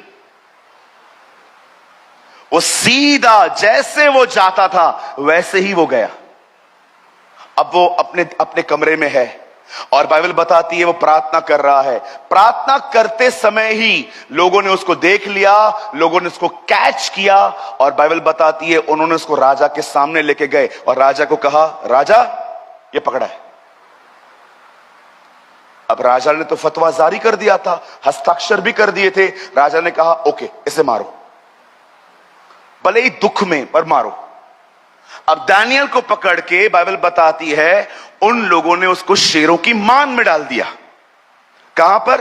वो सीधा जैसे वो जाता था वैसे ही वो गया। अब वो अपने कमरे में है और बाइबल बताती है वो प्रार्थना कर रहा है। प्रार्थना करते समय ही लोगों ने उसको देख लिया, लोगों ने उसको कैच किया, और बाइबल बताती है उन्होंने उसको राजा के सामने लेके गए और राजा को कहा, राजा ये पकड़ा है। अब राजा ने तो फतवा जारी कर दिया था, हस्ताक्षर भी कर दिए थे। राजा ने कहा ओके, इसे मारो, भले ही दुख में पर मारो। अब दानियल को पकड़ के बाइबल बताती है उन लोगों ने उसको शेरों की मान में डाल दिया। कहां पर?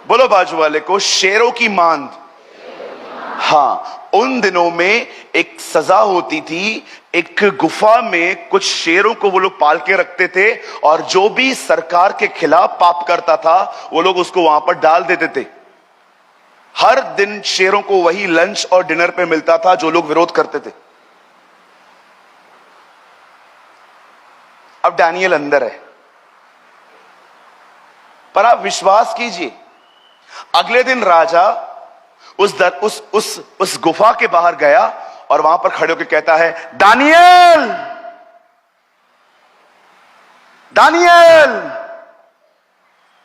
बोलो बाजू वाले को, शेरों की मान। हाँ, उन दिनों में एक सजा होती थी, एक गुफा में कुछ शेरों को वो लोग पाल के रखते थे, और जो भी सरकार के खिलाफ पाप करता था वो लोग उसको वहां पर डाल देते थे। हर दिन शेरों को वही लंच और डिनर पे मिलता था जो लोग विरोध करते थे। अब डैनियल अंदर है, पर आप विश्वास कीजिए अगले दिन राजा उस गुफा के बाहर गया और वहां पर खड़े होकर कहता है, दानियल, दानियल।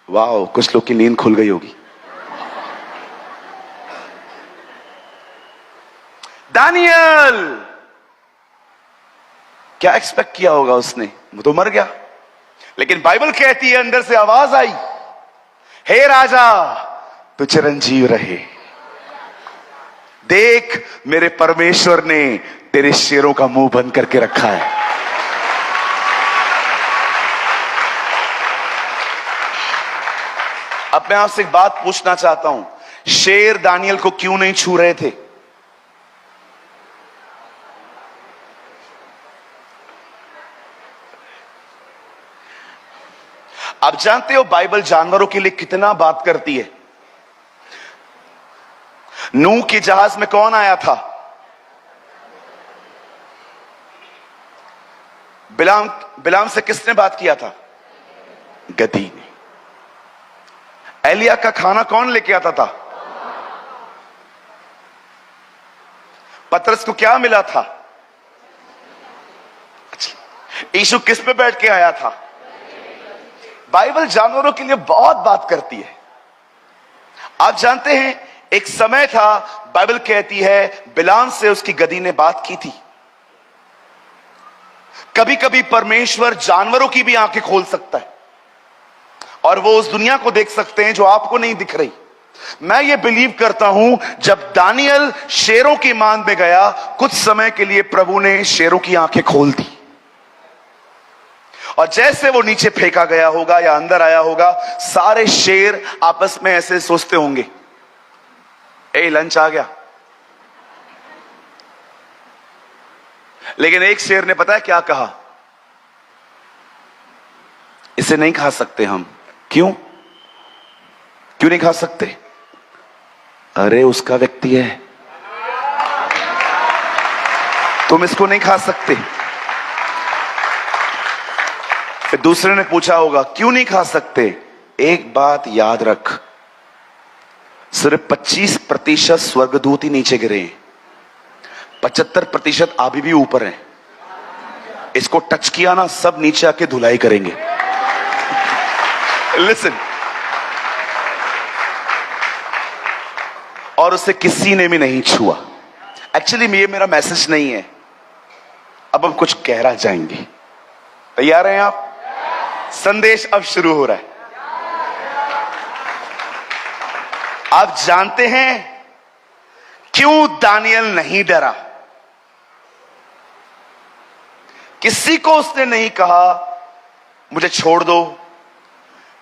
वाह, कुछ लोग की नींद खुल गई होगी। दानियल, क्या एक्सपेक्ट किया होगा उसने? वो तो मर गया। लेकिन बाइबल कहती है अंदर से आवाज आई, हे राजा तू चिरंजीव रहे, देख मेरे परमेश्वर ने तेरे शेरों का मुंह बंद करके रखा है। अब मैं आपसे एक बात पूछना चाहता हूं, शेर दानियल को क्यों नहीं छू रहे थे? आप जानते हो बाइबल जानवरों के लिए कितना बात करती है? नूह के जहाज में कौन आया था? बिलाम से किसने बात किया था? गधी ने। एलिया का खाना कौन लेके आता था? पतरस को क्या मिला था? यीशु किस पे बैठ के आया था? बाइबल जानवरों के लिए बहुत बात करती है। आप जानते हैं एक समय था, बाइबल कहती है बिलाम से उसकी गधी ने बात की थी। कभी कभी परमेश्वर जानवरों की भी आंखें खोल सकता है और वो उस दुनिया को देख सकते हैं जो आपको नहीं दिख रही। मैं ये बिलीव करता हूं, जब दानियल शेरों की मांद में गया, कुछ समय के लिए प्रभु ने शेरों की आंखें खोल दी और जैसे वो नीचे फेंका गया होगा या अंदर आया होगा, सारे शेर आपस में ऐसे सोचते होंगे, ए लंच आ गया। लेकिन एक शेर ने पता है क्या कहा? इसे नहीं खा सकते हम। क्यों नहीं खा सकते? अरे उसका व्यक्ति है, तुम इसको नहीं खा सकते। फिर दूसरे ने पूछा होगा क्यों नहीं खा सकते? एक बात याद रख, सिर्फ 25% स्वर्गदूत ही नीचे गिरे हैं, 75% अभी भी ऊपर हैं। इसको टच किया ना, सब नीचे आके धुलाई करेंगे। लिसन, और उसे किसी ने भी नहीं छुआ। एक्चुअली ये मेरा मैसेज नहीं है, अब हम कुछ कहना चाहेंगे। तैयार हैं आप? संदेश अब शुरू हो रहा है। आप जानते हैं क्यों दानियल नहीं डरा? किसी को उसने नहीं कहा मुझे छोड़ दो।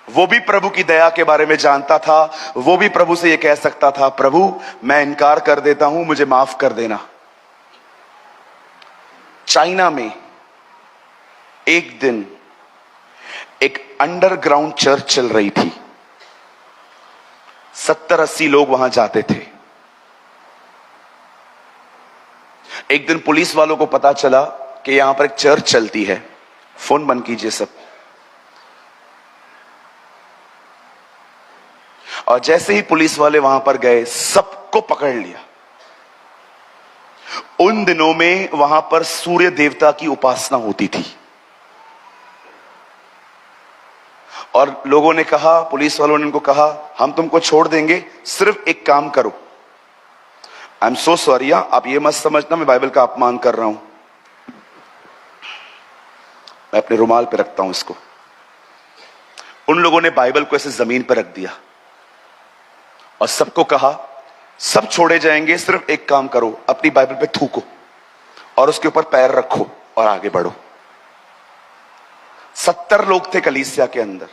वो भी प्रभु की दया के बारे में जानता था। वो भी प्रभु से ये कह सकता था, प्रभु मैं इनकार कर देता हूं, मुझे माफ कर देना। चाइना में एक दिन एक अंडरग्राउंड चर्च चल रही थी। 70-80 लोग वहां जाते थे। एक दिन पुलिस वालों को पता चला कि यहां पर एक चर्च चलती है, फोन बंद कीजिए सब। और जैसे ही पुलिस वाले वहां पर गए, सबको पकड़ लिया। उन दिनों में वहां पर सूर्य देवता की उपासना होती थी और लोगों ने कहा, पुलिस वालों ने उनको कहा, हम तुमको छोड़ देंगे, सिर्फ एक काम करो। आई एम सो सॉरी, आप ये मत समझना मैं बाइबल का अपमान कर रहा हूं। मैं अपने रुमाल पे रखता हूं इसको। उन लोगों ने बाइबल को ऐसे जमीन पर रख दिया और सबको कहा, सब छोड़े जाएंगे, सिर्फ एक काम करो, अपनी बाइबल पे थूको और उसके ऊपर पैर रखो और आगे बढ़ो। 70 लोग थे कलीसिया के अंदर।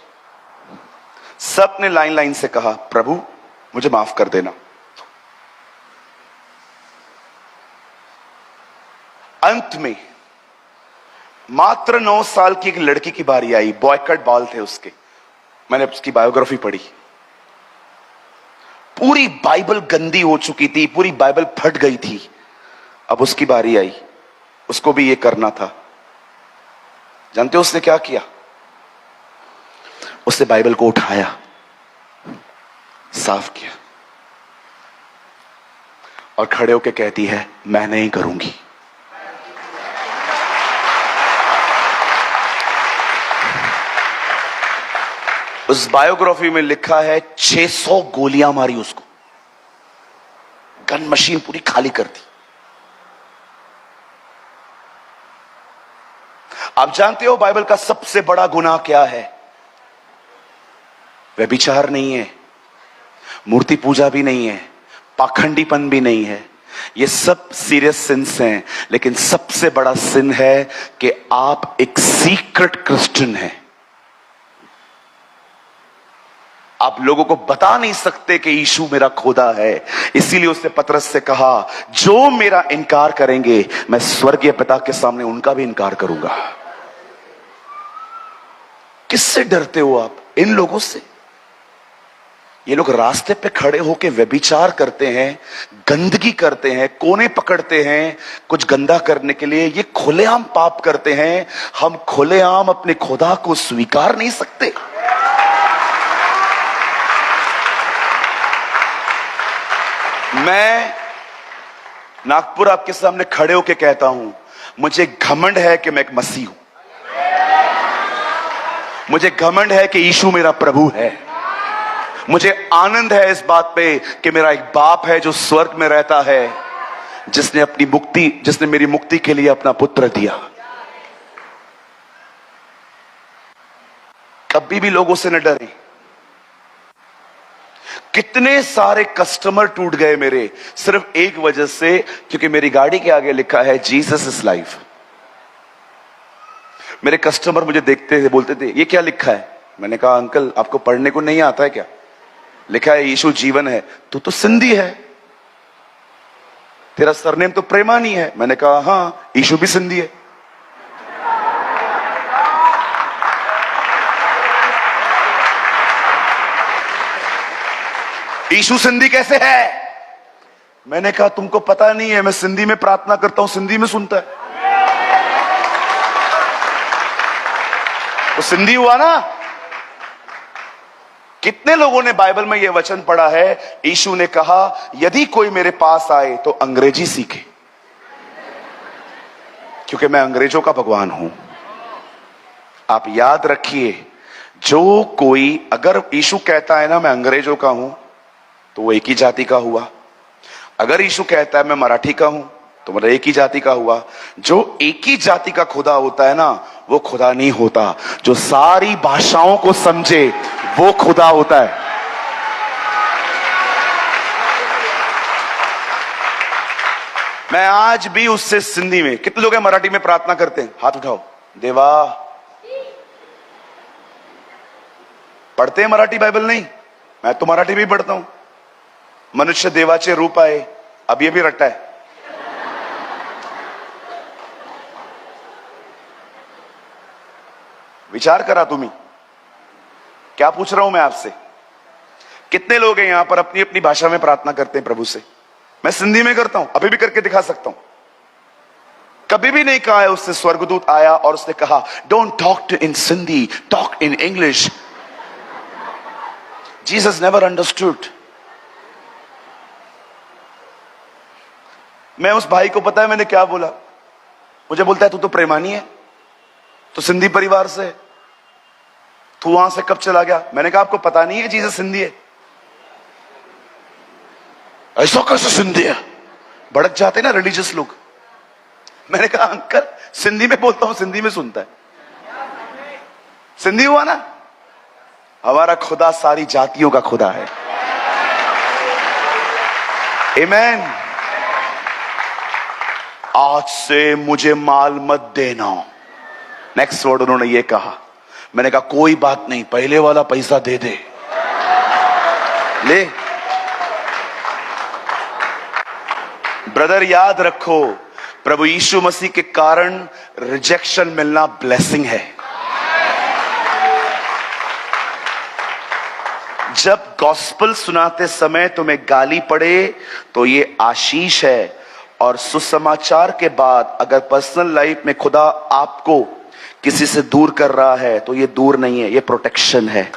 सब ने लाइन लाइन से कहा, प्रभु मुझे माफ कर देना। अंत में मात्र 9 साल की एक लड़की की बारी आई। बॉयकट बाल थे उसके, मैंने उसकी बायोग्राफी पढ़ी। पूरी बाइबल गंदी हो चुकी थी, पूरी बाइबल फट गई थी। अब उसकी बारी आई, उसको भी ये करना था। जानते हो उसने क्या किया? उसने बाइबल को उठाया, साफ किया और खड़े होकर कहती है, मैं नहीं करूंगी। उस बायोग्राफी में लिखा है 600 गोलियां मारी उसको, गन मशीन पूरी खाली कर दी। आप जानते हो बाइबल का सबसे बड़ा गुनाह क्या है? व्यभिचार नहीं है, मूर्ति पूजा भी नहीं है, पाखंडीपन भी नहीं है। ये सब सीरियस सिन्स हैं, लेकिन सबसे बड़ा सिन है कि आप एक सीक्रेट क्रिश्चियन हैं। आप लोगों को बता नहीं सकते कि यीशु मेरा खुदा है। इसीलिए उसने पतरस से कहा, जो मेरा इनकार करेंगे मैं स्वर्गीय पिता के सामने उनका भी इनकार करूंगा। किससे डरते हो आप? इन लोगों से। ये लोग रास्ते पे खड़े होकर व्यभिचार करते हैं, गंदगी करते हैं, कोने पकड़ते हैं कुछ गंदा करने के लिए। ये खुलेआम पाप करते हैं। हम खुलेआम अपने खुदा को स्वीकार नहीं सकते। मैं नागपुर आपके सामने खड़े होकर कहता हूं, मुझे घमंड है कि मैं एक मसीह हूं। मुझे घमंड है कि यीशु मेरा प्रभु है। मुझे आनंद है इस बात पे कि मेरा एक बाप है जो स्वर्ग में रहता है, जिसने मेरी मुक्ति के लिए अपना पुत्र दिया। कभी भी लोगों से न डरें। कितने सारे कस्टमर टूट गए मेरे सिर्फ एक वजह से, क्योंकि मेरी गाड़ी के आगे लिखा है जीसस इज लाइफ। मेरे कस्टमर मुझे देखते थे, बोलते थे ये क्या लिखा है? मैंने कहा अंकल आपको पढ़ने को नहीं आता है क्या? लिखा है यीशु जीवन है। तो सिंधी है, तेरा सरनेम तो प्रेमानी है। मैंने कहा हाँ, यीशु भी सिंधी है। यीशु सिंधी कैसे है? मैंने कहा तुमको पता नहीं है, मैं सिंधी में प्रार्थना करता हूं, सिंधी में सुनता है। तो सिंधी हुआ ना। कितने लोगों ने बाइबल में यह वचन पढ़ा है, यीशु ने कहा यदि कोई मेरे पास आए तो अंग्रेजी सीखे, क्योंकि मैं अंग्रेजों का भगवान हूं। आप याद रखिए, जो कोई, अगर यीशु कहता है ना मैं अंग्रेजों का हूं, तो वो एक ही जाति का हुआ। अगर यीशु कहता है मैं मराठी का हूं, तो मतलब एक ही जाति का हुआ। जो एक ही जाति का खुदा होता है ना, वो खुदा नहीं होता। जो सारी भाषाओं को समझे वो खुदा होता है। मैं आज भी उससे सिंधी में, कितने लोग हैं मराठी में प्रार्थना करते हैं? हाथ उठाओ। देवा, पढ़ते हैं मराठी बाइबल? नहीं, मैं तो मराठी भी पढ़ता हूं। मनुष्य देवाचे रूप आए, अब ये भी रट्टा है। विचार करा तुम्ही? क्या पूछ रहा हूं मैं आपसे? कितने लोग हैं यहां पर अपनी अपनी भाषा में प्रार्थना करते हैं प्रभु से? मैं सिंधी में करता हूं, अभी भी करके दिखा सकता हूं। कभी भी नहीं कहा है उससे स्वर्गदूत आया और उसने कहा don't talk in Sindhi, talk in English. Jesus never understood. मैं उस भाई को, पता है मैंने क्या बोला? मुझे बोलता है तू तो प्रेमानी है, तो सिंधी परिवार से, तू वहां से कब चला गया? मैंने कहा आपको पता नहीं है जीसस सिंधी है? ऐसा कैसे सिंधी है? भड़क जाते ना रिलीजियस लोग। मैंने कहा अंकल सिंधी में बोलता हूं, सिंधी में सुनता है। सिंधी हुआ ना। हमारा खुदा सारी जातियों का खुदा है। आमीन। आज से मुझे माल मत देना। नेक्स्ट वर्ड उन्होंने ये कहा। मैंने कहा कोई बात नहीं, पहले वाला पैसा दे दे। ले ब्रदर, याद रखो, प्रभु यीशु मसीह के कारण रिजेक्शन मिलना ब्लेसिंग है। जब गॉस्पेल सुनाते समय तुम्हें गाली पड़े तो ये आशीष है, और सुसमाचार के बाद अगर पर्सनल लाइफ में खुदा आपको किसी से दूर कर रहा है तो ये दूर नहीं है, ये प्रोटेक्शन है।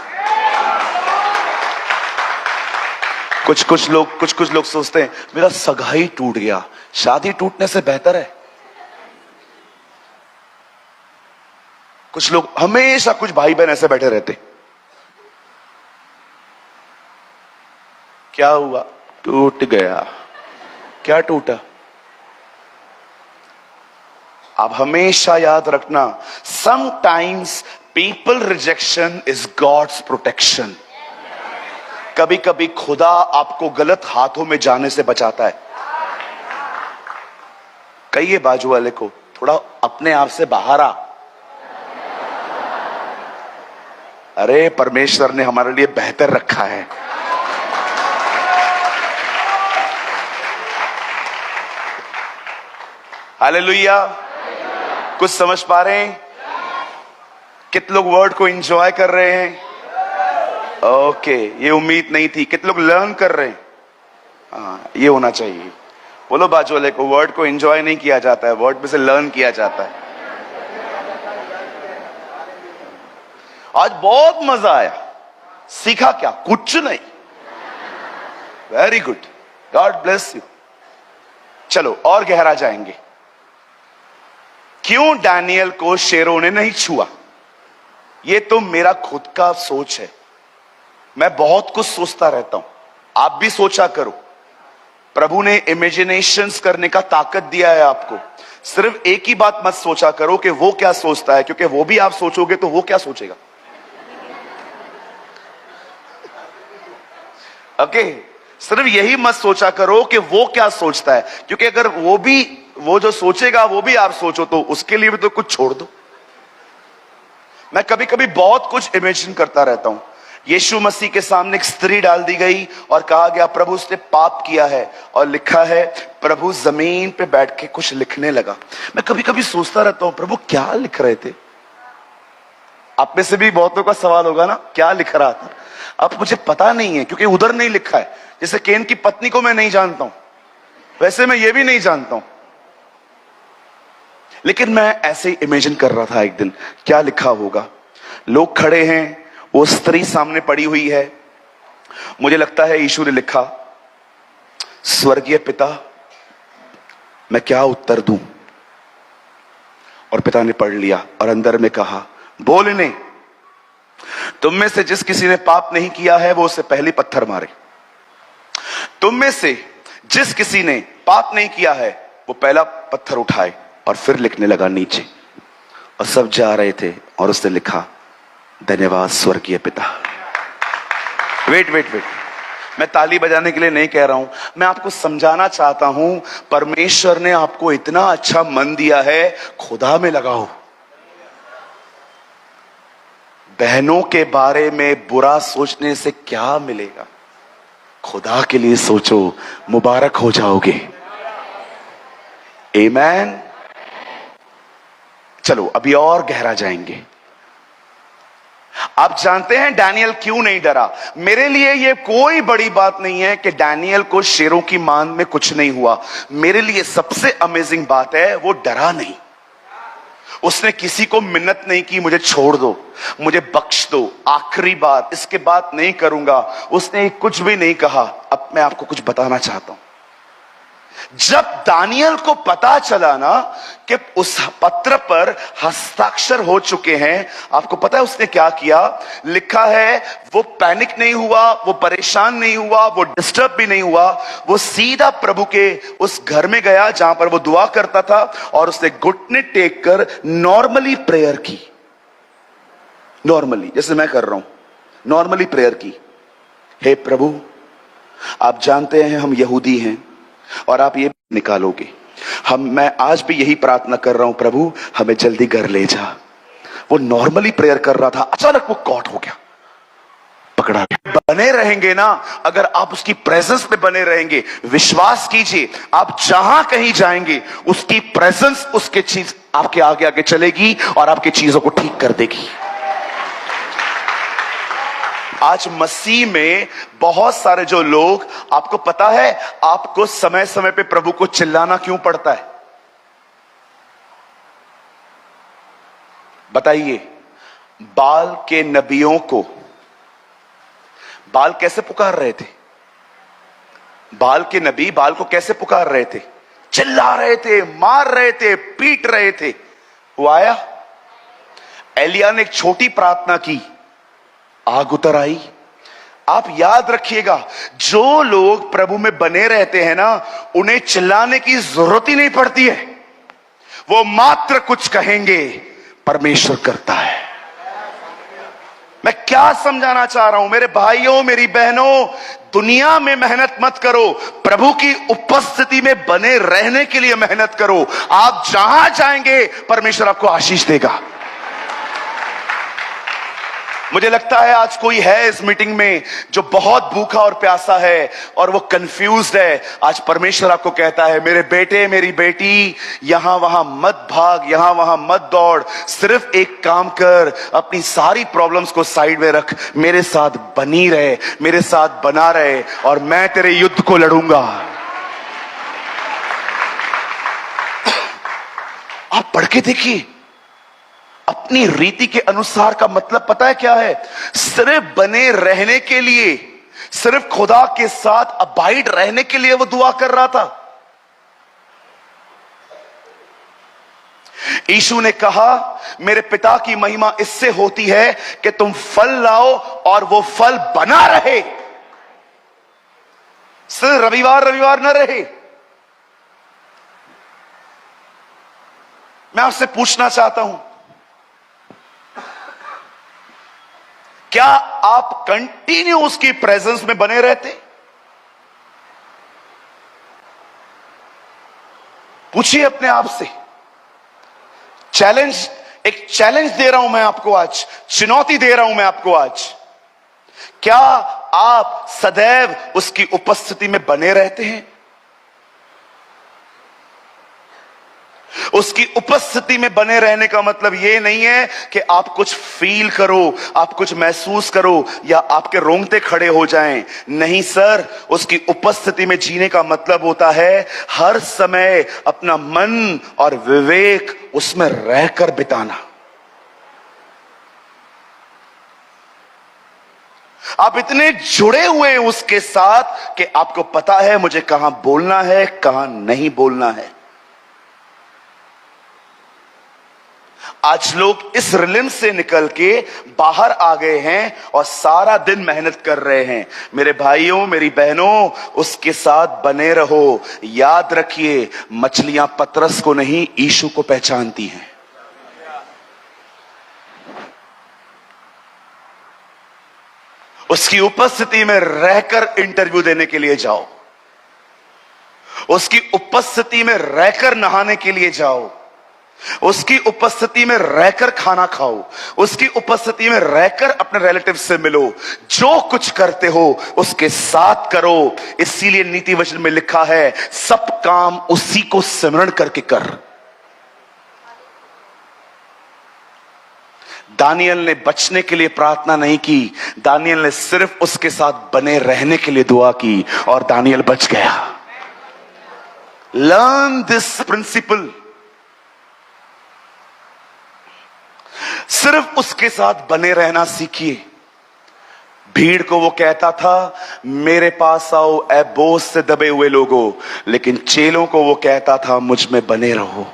कुछ लोग सोचते हैं मेरा सगाई टूट गया। शादी टूटने से बेहतर है। कुछ लोग हमेशा, कुछ भाई बहन ऐसे बैठे रहते, क्या हुआ? टूट गया। क्या टूटा? आप हमेशा याद रखना, sometimes people rejection is God's protection. कभी कभी खुदा आपको गलत हाथों में जाने से बचाता है। कहिए बाजू वाले को, थोड़ा अपने आप से बाहर आ। अरे परमेश्वर ने हमारे लिए बेहतर रखा है। हालेलुया। कुछ समझ पा रहे हैं? कितने लोग वर्ड को एंजॉय कर रहे हैं? ओके, ये उम्मीद नहीं थी। कितने लोग लर्न कर रहे हैं? हाँ, ये होना चाहिए। बोलो बाजू वाले को, वर्ड को एंजॉय नहीं किया जाता है, वर्ड में से लर्न किया जाता है। आज बहुत मजा आया। सीखा क्या? कुछ नहीं। Very good, God bless you. चलो और गहरा जाएंगे। क्यों डैनियल को शेरों ने नहीं छुआ? ये तो मेरा खुद का सोच है। मैं बहुत कुछ सोचता रहता हूं, आप भी सोचा करो। प्रभु ने इमेजिनेशंस करने का ताकत दिया है आपको। सिर्फ एक ही बात मत सोचा करो कि वो क्या सोचता है, क्योंकि वो भी आप सोचोगे तो वो क्या सोचेगा। ओके, सिर्फ यही मत सोचा करो कि वो क्या सोचता है, क्योंकि अगर वो जो सोचेगा वो भी आप सोचो तो उसके लिए भी तो कुछ छोड़ दो। मैं कभी कभी बहुत कुछ इमेजिन करता रहता हूं। यीशु मसीह के सामने एक स्त्री डाल दी गई और कहा गया प्रभु उसने पाप किया है, और लिखा है प्रभु जमीन पे बैठ के कुछ लिखने लगा। मैं कभी कभी सोचता रहता हूं प्रभु क्या लिख रहे थे। आप में से भी बहुतों का सवाल होगा ना, क्या लिख रहा था? अब मुझे पता नहीं है, क्योंकि उधर नहीं लिखा है। जैसे केन की पत्नी को मैं नहीं जानता हूं, वैसे मैं ये भी नहीं जानता हूं, लेकिन मैं ऐसे ही इमेजिन कर रहा था एक दिन क्या लिखा होगा। लोग खड़े हैं, वो स्त्री सामने पड़ी हुई है। मुझे लगता है यीशु ने लिखा, स्वर्गीय पिता मैं क्या उत्तर दूं? और पिता ने पढ़ लिया और अंदर में कहा, बोल इन्हें तुम में से जिस किसी ने पाप नहीं किया है वो उसे पहली पत्थर मारे। तुम में से जिस किसी ने पाप नहीं किया है वो पहला पत्थर उठाए। और फिर लिखने लगा नीचे, और सब जा रहे थे और उसने लिखा, धन्यवाद स्वर्गीय पिता। वेट, मैं ताली बजाने के लिए नहीं कह रहा हूं, मैं आपको समझाना चाहता हूं परमेश्वर ने आपको इतना अच्छा मन दिया है, खुदा में लगाओ। बहनों के बारे में बुरा सोचने से क्या मिलेगा? खुदा के लिए सोचो, मुबारक हो जाओगे। आमीन। चलो अभी और गहरा जाएंगे। आप जानते हैं डैनियल क्यों नहीं डरा? मेरे लिए यह कोई बड़ी बात नहीं है कि डैनियल को शेरों की मान में कुछ नहीं हुआ। मेरे लिए सबसे अमेजिंग बात है वो डरा नहीं। उसने किसी को मिन्नत नहीं की, मुझे छोड़ दो, मुझे बख्श दो, आखिरी बार, इसके बाद नहीं करूंगा। उसने कुछ भी नहीं कहा। अब मैं आपको कुछ बताना चाहता हूं। जब दानियल को पता चला ना कि उस पत्र पर हस्ताक्षर हो चुके हैं, आपको पता है उसने क्या किया? लिखा है वो पैनिक नहीं हुआ, वो परेशान नहीं हुआ, वो डिस्टर्ब भी नहीं हुआ। वो सीधा प्रभु के उस घर में गया जहां पर वो दुआ करता था, और उसने घुटने टेक कर नॉर्मली प्रेयर की। नॉर्मली, जैसे मैं कर रहा हूं, नॉर्मली प्रेयर की। हे प्रभु, आप जानते हैं हम यहूदी हैं और आप ये निकालोगे। मैं आज भी यही प्रार्थना कर रहा हूं, प्रभु हमें जल्दी घर ले जा। वो नॉर्मली प्रेयर कर रहा था, अचानक वो कॉट हो गया, पकड़ा गया। बने रहेंगे ना, अगर आप उसकी प्रेजेंस में बने रहेंगे, विश्वास कीजिए आप जहां कहीं जाएंगे उसकी प्रेजेंस, उसके चीज आपके आगे आगे चलेगी और आपकी चीजों को ठीक कर देगी। आज मसीह में बहुत सारे जो लोग, आपको पता है आपको समय समय पे प्रभु को चिल्लाना क्यों पड़ता है? बताइए। बाल के नबियों को बाल कैसे पुकार रहे थे? बाल के नबी बाल को कैसे पुकार रहे थे? चिल्ला रहे थे, मार रहे थे, पीट रहे थे। वो आया, एलिया ने एक छोटी प्रार्थना की, आग उतर आई। आप याद रखिएगा, जो लोग प्रभु में बने रहते हैं ना, उन्हें चिल्लाने की जरूरत ही नहीं पड़ती है। वो मात्र कुछ कहेंगे, परमेश्वर करता है। मैं क्या समझाना चाह रहा हूं मेरे भाइयों, मेरी बहनों, दुनिया में मेहनत मत करो, प्रभु की उपस्थिति में बने रहने के लिए मेहनत करो। आप जहां जाएंगे परमेश्वर आपको आशीष देगा। मुझे लगता है आज कोई है इस मीटिंग में जो बहुत भूखा और प्यासा है और वो कंफ्यूज्ड है। आज परमेश्वर आपको कहता है, मेरे बेटे मेरी बेटी, यहां वहां मत भाग, यहां वहां मत दौड़, सिर्फ एक काम कर, अपनी सारी प्रॉब्लम्स को साइड में रख, मेरे साथ बनी रहे, मेरे साथ बना रहे, और मैं तेरे युद्ध को लड़ूंगा। आप पढ़ के देखिए, अपनी रीति के अनुसार का मतलब पता है क्या है? सिर्फ बने रहने के लिए, सिर्फ खुदा के साथ अबाइड रहने के लिए वो दुआ कर रहा था। यीशु ने कहा, मेरे पिता की महिमा इससे होती है कि तुम फल लाओ और वो फल बना रहे, सिर्फ रविवार रविवार न रहे। मैं आपसे पूछना चाहता हूं, क्या आप कंटिन्यू उसकी प्रेजेंस में बने रहते? पूछिए अपने आप से। चैलेंज, एक चैलेंज दे रहा हूं मैं आपको आज, चुनौती दे रहा हूं मैं आपको आज। क्या आप सदैव उसकी उपस्थिति में बने रहते हैं? उसकी उपस्थिति में बने रहने का मतलब यह नहीं है कि आप कुछ फील करो, आप कुछ महसूस करो या आपके रोंगटे खड़े हो जाएं। नहीं सर, उसकी उपस्थिति में जीने का मतलब होता है हर समय अपना मन और विवेक उसमें रहकर बिताना। आप इतने जुड़े हुए हैं उसके साथ कि आपको पता है मुझे कहां बोलना है, कहां नहीं बोलना है। आज लोग इस रिलिम से निकल के बाहर आ गए हैं और सारा दिन मेहनत कर रहे हैं। मेरे भाइयों मेरी बहनों, उसके साथ बने रहो। याद रखिए, मछलियां पतरस को नहीं, यीशु को पहचानती हैं। उसकी उपस्थिति में रहकर इंटरव्यू देने के लिए जाओ, उसकी उपस्थिति में रहकर नहाने के लिए जाओ, उसकी उपस्थिति में रहकर खाना खाओ, उसकी उपस्थिति में रहकर अपने रिलेटिव से मिलो। जो कुछ करते हो उसके साथ करो। इसीलिए नीति वचन में लिखा है, सब काम उसी को स्मरण करके कर। दानियल ने बचने के लिए प्रार्थना नहीं की, दानियल ने सिर्फ उसके साथ बने रहने के लिए दुआ की और दानियल बच गया। Learn this principle. सिर्फ उसके साथ बने रहना सीखिए। भीड़ को वो कहता था, मेरे पास आओ ऐ बोझ से दबे हुए लोगों, लेकिन चेलों को वो कहता था, मुझ में बने रहो।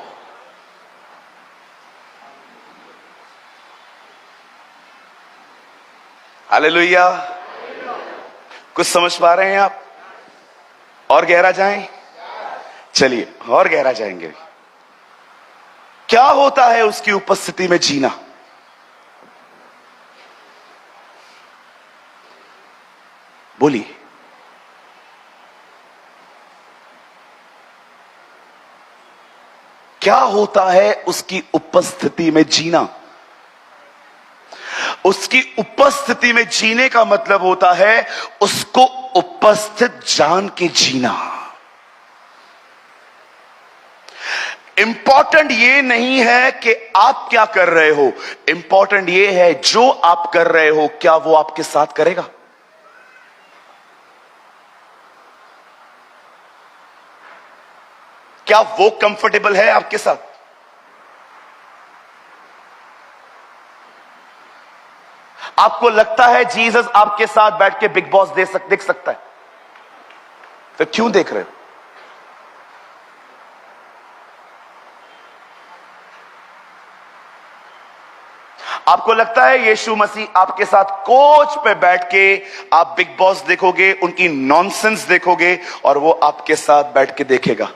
हालेलुया। कुछ समझ पा रहे हैं आप? और गहरा जाएं? चलिए और गहरा जाएंगे। क्या होता है उसकी उपस्थिति में जीना? बोलिए। क्या होता है उसकी उपस्थिति में जीना? उसकी उपस्थिति में जीने का मतलब होता है उसको उपस्थित जान के जीना। इंपॉर्टेंट ये नहीं है कि आप क्या कर रहे हो, इंपॉर्टेंट ये है जो आप कर रहे हो क्या वो आपके साथ करेगा। क्या वो कंफर्टेबल है आपके साथ? आपको लगता है जीसस आपके साथ बैठ के बिग बॉस देख सकता है? तो क्यों देख रहे हो? आपको लगता है यीशु मसीह आपके साथ कोच पे बैठ के आप बिग बॉस देखोगे, उनकी नॉनसेंस देखोगे और वो आपके साथ बैठ के देखेगा?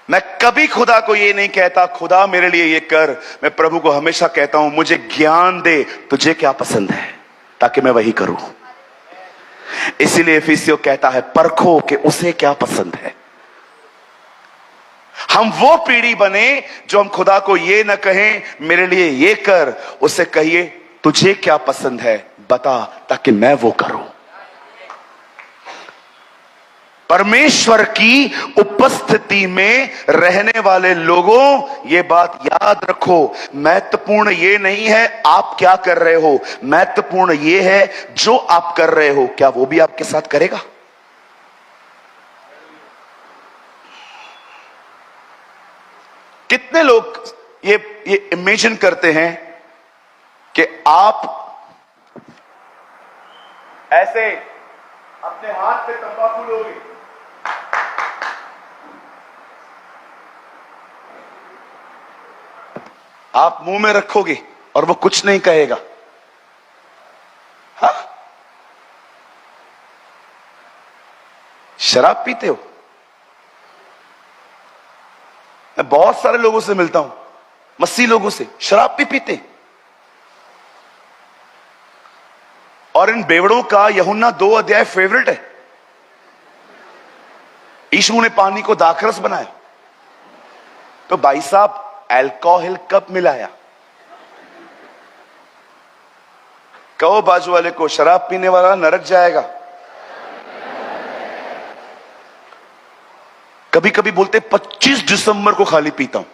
मैं कभी खुदा को ये नहीं कहता खुदा मेरे लिए ये कर। मैं प्रभु को हमेशा कहता हूं मुझे ज्ञान दे, तुझे क्या पसंद है, ताकि मैं वही करूं। इसीलिए इफिसियों कहता है परखो कि उसे क्या पसंद है। हम वो पीढ़ी बने जो हम खुदा को ये न कहें मेरे लिए ये कर, उसे कहिए तुझे क्या पसंद है बता ताकि मैं वो करूं। परमेश्वर की उपस्थिति में रहने वाले लोगों, ये बात याद रखो, महत्वपूर्ण ये नहीं है आप क्या कर रहे हो, महत्वपूर्ण ये है जो आप कर रहे हो क्या वो भी आपके साथ करेगा। कितने लोग ये इमेजिन करते हैं कि आप ऐसे अपने हाथ पे तंबाकू लोगे, आप मुंह में रखोगे और वो कुछ नहीं कहेगा। हाँ, शराब पीते हो। मैं बहुत सारे लोगों से मिलता हूं, मसीह लोगों से, शराब भी पीते। और इन बेवड़ों का यूहन्ना 2 अध्याय फेवरेट है। यीशु ने पानी को दाखरस बनाया, तो भाई साहब अल्कोहल कब मिलाया? कहो बाजू वाले को, शराब पीने वाला नरक जाएगा। कभी कभी बोलते 25 दिसंबर को खाली पीता हूं।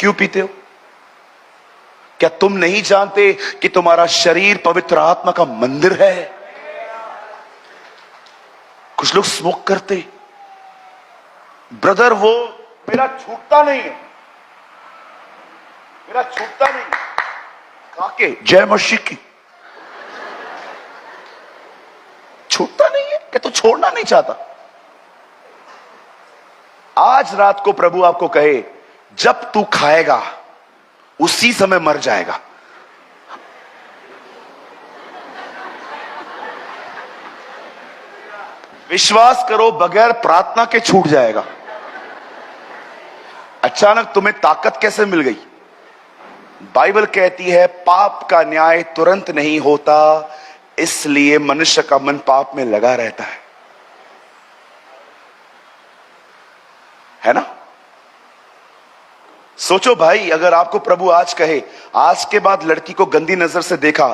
क्यों पीते हो? क्या तुम नहीं जानते कि तुम्हारा शरीर पवित्र आत्मा का मंदिर है? कुछ लोग स्मोक करते, ब्रदर वो मेरा छूटता नहीं है, मेरा छूटता नहीं। काके जय मसीह की, छूटता नहीं है क्या? तो छोड़ना नहीं चाहता। आज रात को प्रभु आपको कहे जब तू खाएगा उसी समय मर जाएगा। विश्वास करो बगैर प्रार्थना के छूट जाएगा। अचानक तुम्हें ताकत कैसे मिल गई? बाइबल कहती है पाप का न्याय तुरंत नहीं होता, इसलिए मनुष्य का मन पाप में लगा रहता है ना? सोचो भाई, अगर आपको प्रभु आज कहे आज के बाद लड़की को गंदी नजर से देखा,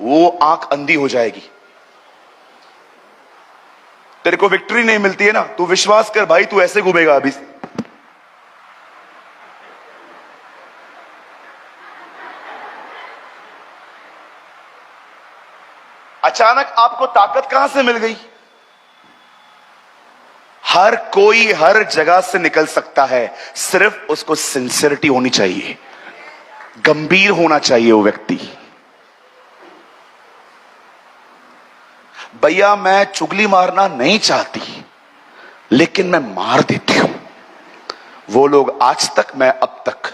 वो आंख अंधी हो जाएगी। तेरे को विक्ट्री नहीं मिलती है ना, तू विश्वास कर भाई, तू ऐसे घूमेगा अभी। अचानक आपको ताकत कहां से मिल गई? हर कोई हर जगह से निकल सकता है, सिर्फ उसको सिंसियरिटी होनी चाहिए, गंभीर होना चाहिए वो व्यक्ति। भैया मैं चुगली मारना नहीं चाहती, लेकिन मैं मार देती हूं। वो लोग आज तक, मैं अब तक।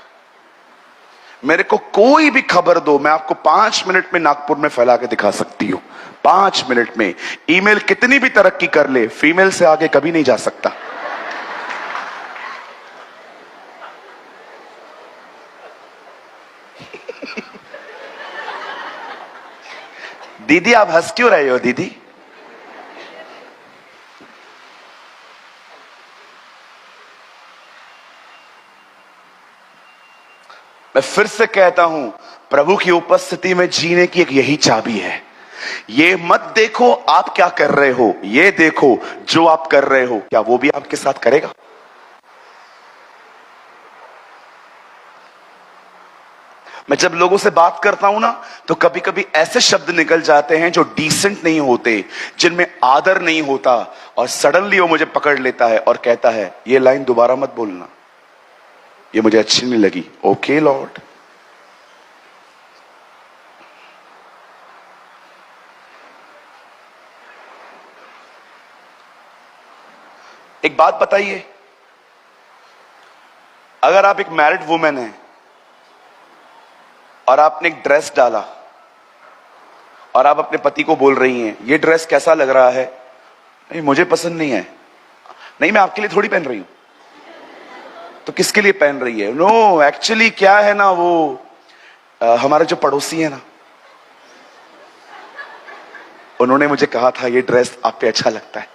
मेरे को कोई भी खबर दो, मैं आपको 5 मिनट में नागपुर में फैला के दिखा सकती हूं। 5 मिनट में। ईमेल कितनी भी तरक्की कर ले, फीमेल से आगे कभी नहीं जा सकता। दीदी आप हंस क्यों रहे हो दीदी? मैं फिर से कहता हूं, प्रभु की उपस्थिति में जीने की एक यही चाबी है। ये मत देखो आप क्या कर रहे हो, ये देखो जो आप कर रहे हो क्या वो भी आपके साथ करेगा। मैं जब लोगों से बात करता हूं ना, तो कभी कभी ऐसे शब्द निकल जाते हैं जो डिसेंट नहीं होते, जिनमें आदर नहीं होता, और सडनली वो मुझे पकड़ लेता है और कहता है ये लाइन दोबारा मत बोलना, ये मुझे अच्छी नहीं लगी। Okay Lord. एक बात बताइए, अगर आप एक मैरिड वुमेन हैं और आपने एक ड्रेस डाला और आप अपने पति को बोल रही हैं ये ड्रेस कैसा लग रहा है? नहीं मुझे पसंद नहीं है। नहीं मैं आपके लिए थोड़ी पहन रही हूं। तो किसके लिए पहन रही है? नो एक्चुअली क्या है ना, वो हमारे जो पड़ोसी है ना, उन्होंने मुझे कहा था ये ड्रेस आप पे अच्छा लगता है।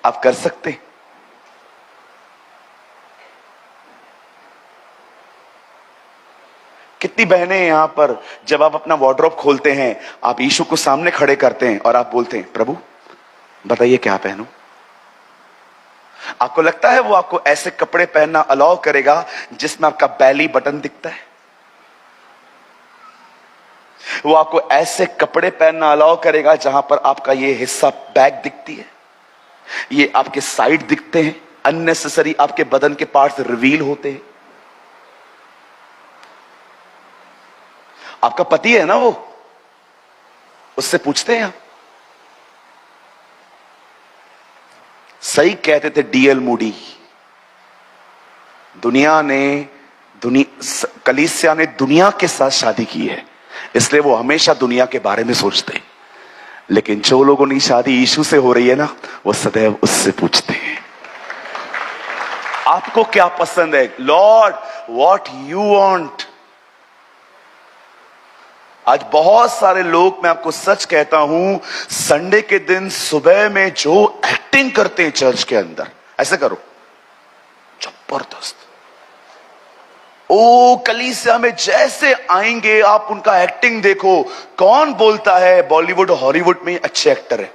आप कर सकते हैं? कितनी बहनें हैं यहां पर, जब आप अपना वार्डरोब खोलते हैं, आप यीशु को सामने खड़े करते हैं और आप बोलते हैं, प्रभु बताइए क्या पहनूं? आपको लगता है वो आपको ऐसे कपड़े पहनना अलाउ करेगा जिसमें आपका बैली बटन दिखता है? वो आपको ऐसे कपड़े पहनना अलाउ करेगा जहां पर आपका ये हिस्सा बैक दिखती है, ये आपके साइड दिखते हैं, अननेसेसरी आपके बदन के पार्ट्स रिवील होते हैं? आपका पति है ना वो, उससे पूछते हैं आप। सही कहते थे डीएल मूडी, कलीसिया ने दुनिया के साथ शादी की है, इसलिए वो हमेशा दुनिया के बारे में सोचते हैं। लेकिन जो लोगों की शादी यीशु से हो रही है ना, वो सदैव उससे पूछते हैं, आपको क्या पसंद है? Lord what you want. आज बहुत सारे लोग, मैं आपको सच कहता हूं, संडे के दिन सुबह में जो एक्टिंग करते हैं चर्च के अंदर, ऐसे करो जबरदस्त, ओ कलीसिया में जैसे आएंगे आप उनका एक्टिंग देखो। कौन बोलता है बॉलीवुड हॉलीवुड में अच्छे एक्टर है?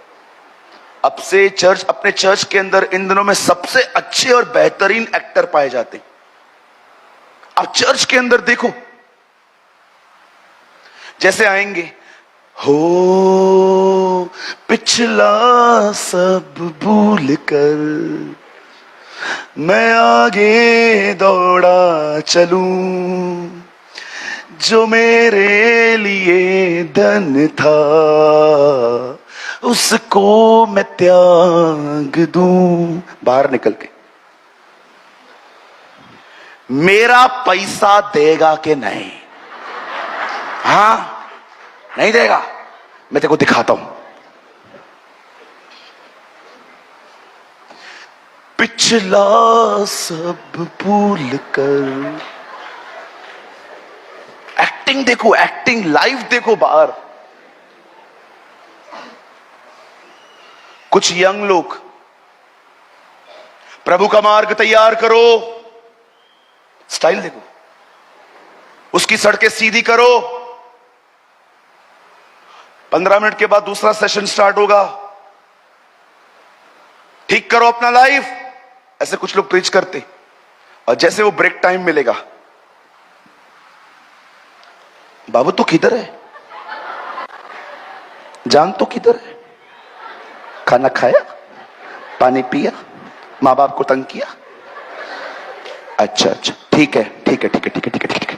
अब से चर्च, अपने चर्च के अंदर इन दिनों में सबसे अच्छे और बेहतरीन एक्टर पाए जाते हैं। आप चर्च के अंदर देखो, जैसे आएंगे, हो पिछला सब भूल कर मैं आगे दौड़ा चलूं, जो मेरे लिए धन था उसको मैं त्याग दूं। बाहर निकल के, मेरा पैसा देगा कि नहीं? हां, नहीं देगा, मैं तेरे को दिखाता हूं। पिछला सब भूल कर, एक्टिंग देखो, एक्टिंग लाइव देखो बाहर। कुछ यंग लोग, प्रभु का मार्ग तैयार करो, स्टाइल देखो, उसकी सड़कें सीधी करो, 15 मिनट के बाद दूसरा सेशन स्टार्ट होगा, ठीक करो अपना लाइफ, ऐसे कुछ लोग प्रीच करते। और जैसे वो ब्रेक टाइम मिलेगा, बाबू तो किधर है, जान तो किधर है, खाना खाया, पानी पिया, मां बाप को तंग किया, अच्छा अच्छा ठीक है ठीक है ठीक है ठीक है ठीक है ठीक है।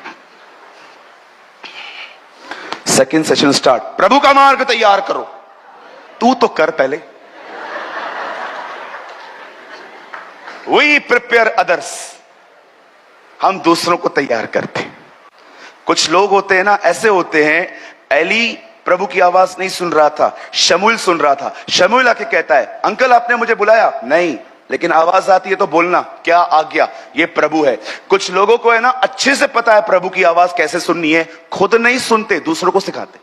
सेकेंड सेशन स्टार्ट, प्रभु का मार्ग तैयार करो। तू तो कर पहले। वी प्रिपेयर अदर्स, हम दूसरों को तैयार करते। कुछ लोग होते हैं ना, ऐसे होते हैं, एली प्रभु की आवाज नहीं सुन रहा था, शमूएल सुन रहा था। शमूएल आके कहता है, अंकल आपने मुझे बुलाया? नहीं, लेकिन आवाज आती है तो बोलना, क्या आज्ञा? ये प्रभु है। कुछ लोगों को है ना अच्छे से पता है प्रभु की आवाज कैसे सुननी है, खुद नहीं सुनते, दूसरों को सिखाते।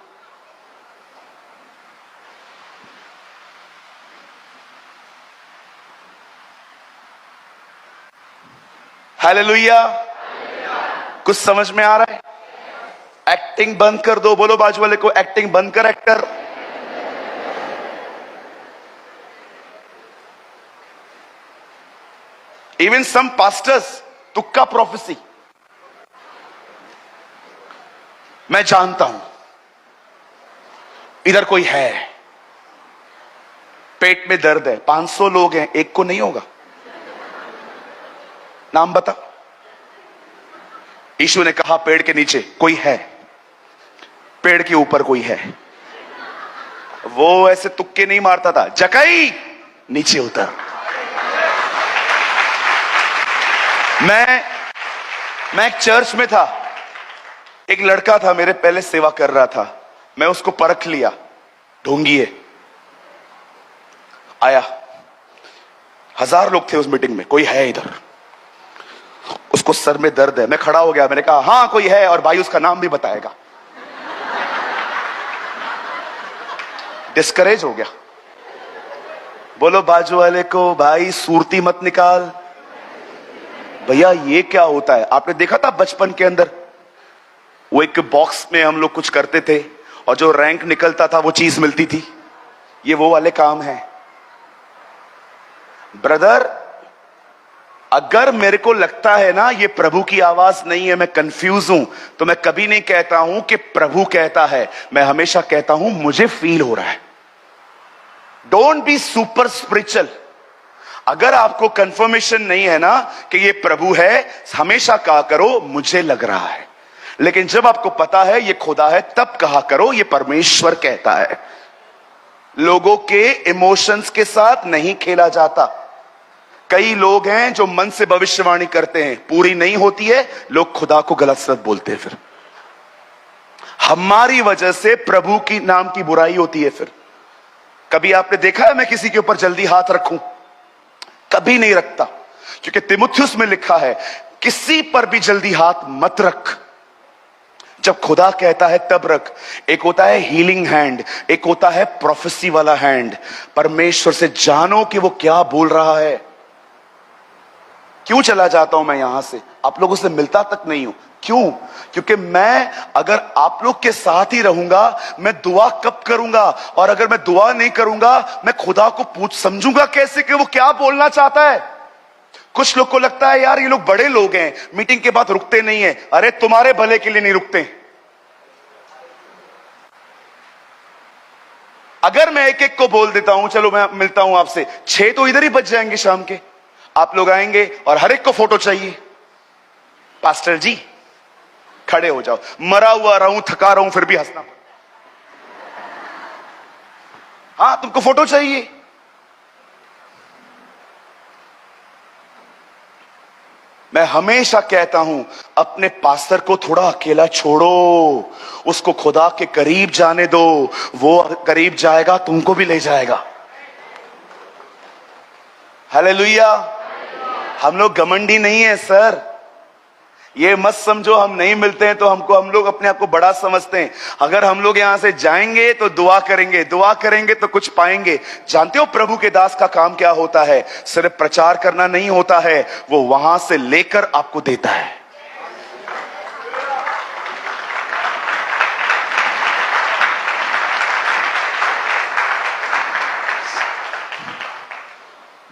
हालेलुया। कुछ समझ में आ रहा है? एक्टिंग बंद कर दो, बोलो बाजू वाले को, एक्टिंग बंद कर एक्टर। इवन सम पास्टर्स, तुक्का प्रोफेसी। मैं जानता हूं इधर कोई है, पेट में दर्द है, 500 लोग हैं, एक को नहीं होगा, नाम बता। यीशु ने कहा पेड़ के नीचे कोई है, पेड़ के ऊपर कोई है। वो ऐसे तुक्के नहीं मारता था, जकई नीचे उतर। मैं एक चर्च में था, एक लड़का था मेरे पहले सेवा कर रहा था, मैं उसको परख लिया, ढोंगी है। आया, 1000 लोग थे उस मीटिंग में, कोई है इधर? उसको सर में दर्द है। मैं खड़ा हो गया, मैंने कहा हां कोई है, और भाई उसका नाम भी बताएगा। डिस्करेज हो गया, बोलो बाजू वाले को, भाई सूरती मत निकाल। भैया ये क्या होता है? आपने देखा था बचपन के अंदर वो एक बॉक्स में हम लोग कुछ करते थे और जो रैंक निकलता था वो चीज मिलती थी। ये वो वाले काम है ब्रदर। अगर मेरे को लगता है ना ये प्रभु की आवाज नहीं है, मैं कंफ्यूज हूं, तो मैं कभी नहीं कहता हूं कि प्रभु कहता है, मैं हमेशा कहता हूं मुझे फील हो रहा है। Don't be super spiritual. अगर आपको कंफर्मेशन नहीं है ना कि ये प्रभु है, हमेशा कहा करो मुझे लग रहा है। लेकिन जब आपको पता है ये खुदा है, तब कहा करो ये परमेश्वर कहता है। लोगों के इमोशंस के साथ नहीं खेला जाता। कई लोग हैं जो मन से भविष्यवाणी करते हैं, पूरी नहीं होती है, लोग खुदा को गलत सलत बोलते हैं। फिर हमारी वजह से प्रभु की नाम की बुराई होती है। फिर कभी आपने देखा है मैं किसी के ऊपर जल्दी हाथ रखूं? कभी नहीं रखता, क्योंकि तिमुथियुस में लिखा है किसी पर भी जल्दी हाथ मत रख। जब खुदा कहता है तब रख। एक होता है हीलिंग हैंड, एक होता है प्रोफेसी वाला हैंड। परमेश्वर से जानो कि वो क्या बोल रहा है। क्यों चला जाता हूं मैं यहां से, आप लोगों से मिलता तक नहीं हूं? क्यों? क्योंकि मैं अगर आप लोग के साथ ही रहूंगा, मैं दुआ कब करूंगा? और अगर मैं दुआ नहीं करूंगा, मैं खुदा को समझूंगा कैसे कि वो क्या बोलना चाहता है? कुछ लोग को लगता है यार ये लोग बड़े लोग हैं, मीटिंग के बाद रुकते नहीं है। अरे तुम्हारे भले के लिए नहीं रुकते। अगर मैं एक एक को बोल देता हूं चलो मैं मिलता हूं आपसे, 6 तो इधर ही बच जाएंगे शाम के। आप लोग आएंगे और हर एक को फोटो चाहिए। पास्टर जी खड़े हो जाओ, मरा हुआ रहूं, थका रहूं, फिर भी हंसना। हाँ तुमको फोटो चाहिए। मैं हमेशा कहता हूं अपने पास्टर को थोड़ा अकेला छोड़ो, उसको खुदा के करीब जाने दो। वो करीब जाएगा तुमको भी ले जाएगा। हालेलुया। हम लोग घमंडी नहीं है सर। ये मत समझो हम नहीं मिलते हैं तो हम लोग अपने आप को बड़ा समझते हैं। अगर हम लोग यहां से जाएंगे तो दुआ करेंगे, दुआ करेंगे तो कुछ पाएंगे। जानते हो प्रभु के दास का काम क्या होता है? सिर्फ प्रचार करना नहीं होता है, वो वहां से लेकर आपको देता है।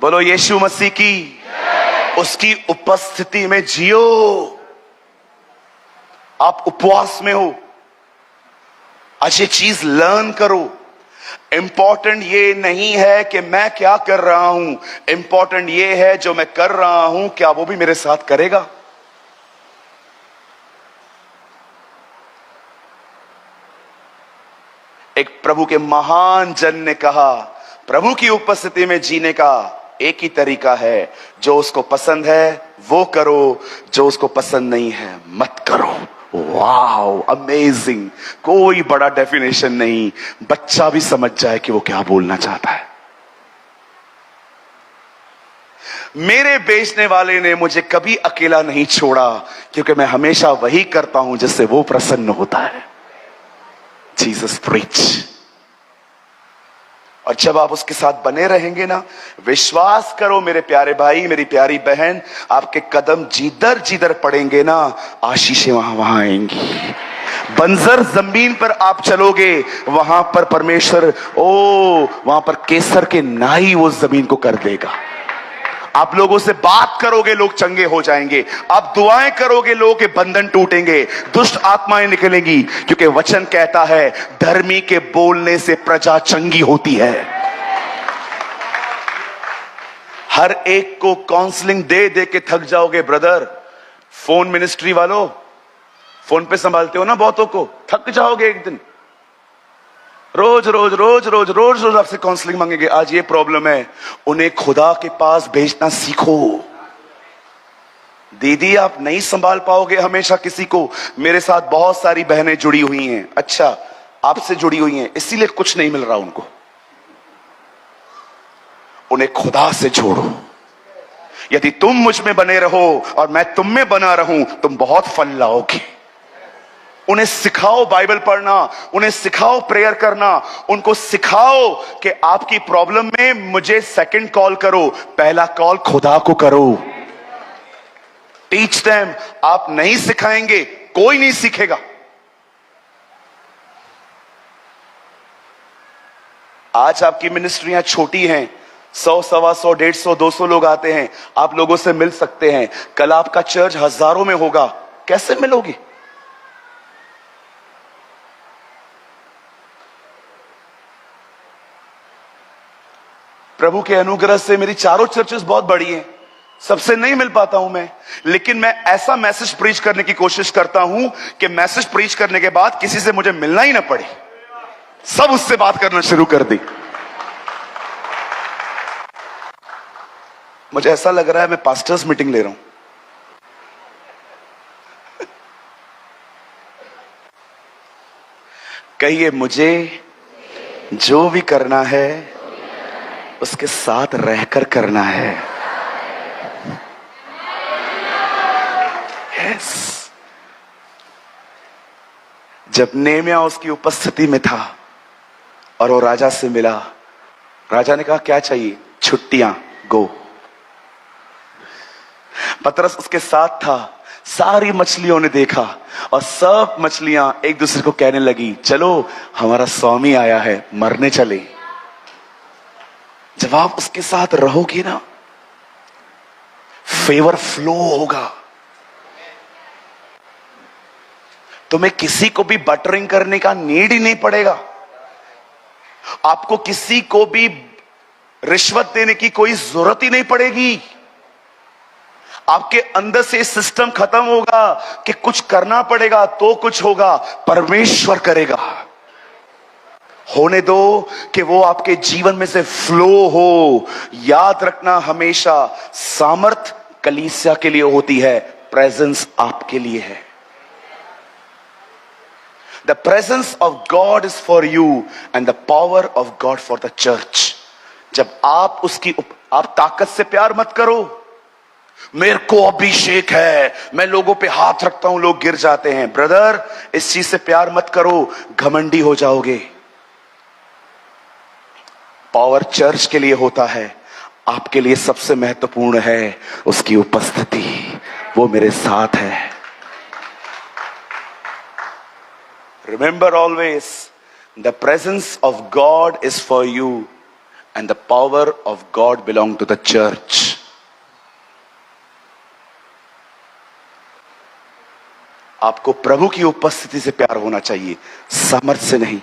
बोलो यीशु मसीह की। उसकी उपस्थिति में जियो। आप उपवास में हो, अच्छी चीज लर्न करो। इंपॉर्टेंट ये नहीं है कि मैं क्या कर रहा हूं, इंपॉर्टेंट ये है जो मैं कर रहा हूं क्या वो भी मेरे साथ करेगा। एक प्रभु के महान जन ने कहा, प्रभु की उपस्थिति में जीने का एक ही तरीका है, जो उसको पसंद है वो करो, जो उसको पसंद नहीं है मत करो। Wow, amazing. कोई बड़ा डेफिनेशन नहीं, बच्चा भी समझ जाए कि वो क्या बोलना चाहता है। मेरे बेचने वाले ने मुझे कभी अकेला नहीं छोड़ा, क्योंकि मैं हमेशा वही करता हूं जिससे वो प्रसन्न होता है। Jesus preach. और जब आप उसके साथ बने रहेंगे ना, विश्वास करो मेरे प्यारे भाई, मेरी प्यारी बहन, आपके कदम जिधर जिधर पड़ेंगे ना, आशीषें वहां वहां आएंगी। बंजर जमीन पर आप चलोगे, वहां पर परमेश्वर वहां पर केसर के नाई वो जमीन को कर देगा। आप लोगों से बात करोगे, लोग चंगे हो जाएंगे। आप दुआएं करोगे, लोगों के बंधन टूटेंगे, दुष्ट आत्माएं निकलेंगी, क्योंकि वचन कहता है धर्मी के बोलने से प्रजा चंगी होती है। हर एक को काउंसलिंग दे दे के थक जाओगे ब्रदर। फोन मिनिस्ट्री वालों, फोन पे संभालते हो ना बहुतों को, थक जाओगे एक दिन। रोज रोज रोज रोज रोज रोज आपसे काउंसलिंग मांगेंगे, आज ये प्रॉब्लम है। उन्हें खुदा के पास भेजना सीखो। दीदी आप नहीं संभाल पाओगे हमेशा किसी को। मेरे साथ बहुत सारी बहनें जुड़ी हुई हैं, अच्छा आपसे जुड़ी हुई हैं, इसीलिए कुछ नहीं मिल रहा उनको। उन्हें खुदा से जोड़ो। यदि तुम मुझ में बने रहो और मैं तुम में बना रहूं, तुम बहुत फल लाओगे। उन्हें सिखाओ बाइबल पढ़ना, उन्हें सिखाओ प्रेयर करना, उनको सिखाओ कि आपकी प्रॉब्लम में मुझे सेकंड कॉल करो, पहला कॉल खुदा को करो। Teach them. आप नहीं सिखाएंगे, कोई नहीं सीखेगा। आज आपकी मिनिस्ट्रियां छोटी हैं, 100, 125, 150, 200 लोग आते हैं, आप लोगों से मिल सकते हैं। कल आपका चर्च हजारों में होगा, कैसे मिलोगे? प्रभु के अनुग्रह से मेरी चारों चर्चेस बहुत बड़ी हैं, सबसे नहीं मिल पाता हूं मैं, लेकिन मैं ऐसा मैसेज प्रीच करने की कोशिश करता हूं कि मैसेज प्रीच करने के बाद किसी से मुझे मिलना ही ना पड़े, सब उससे बात करना शुरू कर दी। मुझे ऐसा लग रहा है मैं पास्टर्स मीटिंग ले रहा हूं। कहिए, मुझे जो भी करना है उसके साथ रहकर करना है। यस। जब नेहम्याह उसकी उपस्थिति में था और वो राजा से मिला, राजा ने कहा क्या चाहिए? छुट्टियां, गो। पतरस उसके साथ था, सारी मछलियों ने देखा और सब मछलियां एक दूसरे को कहने लगी, चलो हमारा स्वामी आया है, मरने चले। जब आप उसके साथ रहोगे ना, फेवर फ्लो होगा। तुम्हें किसी को भी बटरिंग करने का नीड ही नहीं पड़ेगा, आपको किसी को भी रिश्वत देने की कोई जरूरत ही नहीं पड़ेगी। आपके अंदर से सिस्टम खत्म होगा कि कुछ करना पड़ेगा तो कुछ होगा, परमेश्वर करेगा। होने दो कि वो आपके जीवन में से फ्लो हो। याद रखना हमेशा, सामर्थ कलीसिया के लिए होती है, प्रेजेंस आपके लिए है। The presence of God is for you and the power of God for the church. जब आप आप ताकत से प्यार मत करो। मेरे को अभिषेक है, मैं लोगों पे हाथ रखता हूं, लोग गिर जाते हैं। ब्रदर, इस चीज से प्यार मत करो, घमंडी हो जाओगे। पावर चर्च के लिए होता है, आपके लिए सबसे महत्वपूर्ण है उसकी उपस्थिति, वो मेरे साथ है। Remember always, the presence of God is for you and the power of God belong to the church. आपको प्रभु की उपस्थिति से प्यार होना चाहिए, सामर्थ्य से नहीं।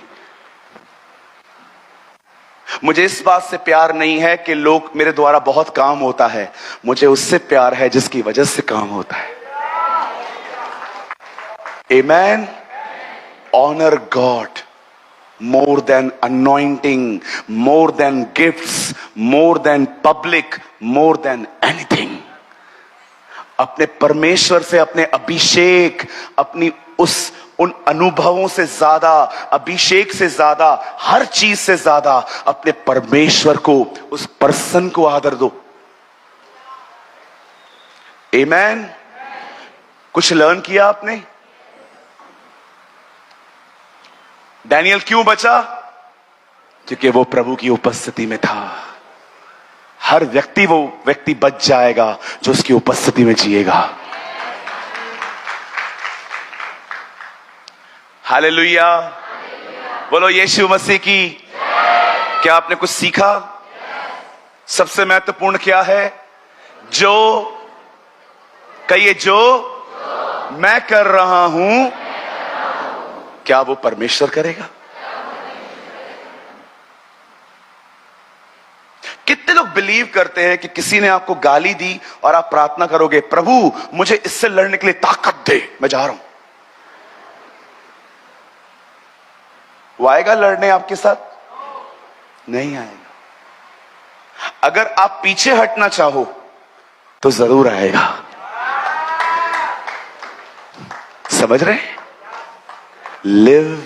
मुझे इस बात से प्यार नहीं है कि लोग मेरे द्वारा बहुत काम होता है, मुझे उससे प्यार है जिसकी वजह से काम होता है। Amen. Honor God more than anointing, more than gifts, more than public, more than anything. अपने परमेश्वर से, अपने अभिषेक, अपनी उन अनुभवों से ज्यादा, अभिषेक से ज्यादा, हर चीज से ज्यादा अपने परमेश्वर को, उस पर्सन को आदर दो। आमेन। कुछ लर्न किया आपने? डैनियल क्यों बचा? क्योंकि वो प्रभु की उपस्थिति में था। हर व्यक्ति वो व्यक्ति बच जाएगा जो उसकी उपस्थिति में जिएगा। हालेलुया। बोलो यीशु मसीह की। क्या आपने कुछ सीखा? सबसे महत्वपूर्ण क्या है? जो कहिए, जो मैं कर रहा हूं, क्या वो परमेश्वर करेगा? कितने लोग बिलीव करते हैं कि किसी ने आपको गाली दी और आप प्रार्थना करोगे, प्रभु मुझे इससे लड़ने के लिए ताकत दे, मैं जा रहा हूं। वो आएगा लड़ने आपके साथ? नहीं आएगा। अगर आप पीछे हटना चाहो तो जरूर आएगा। समझ रहे? Live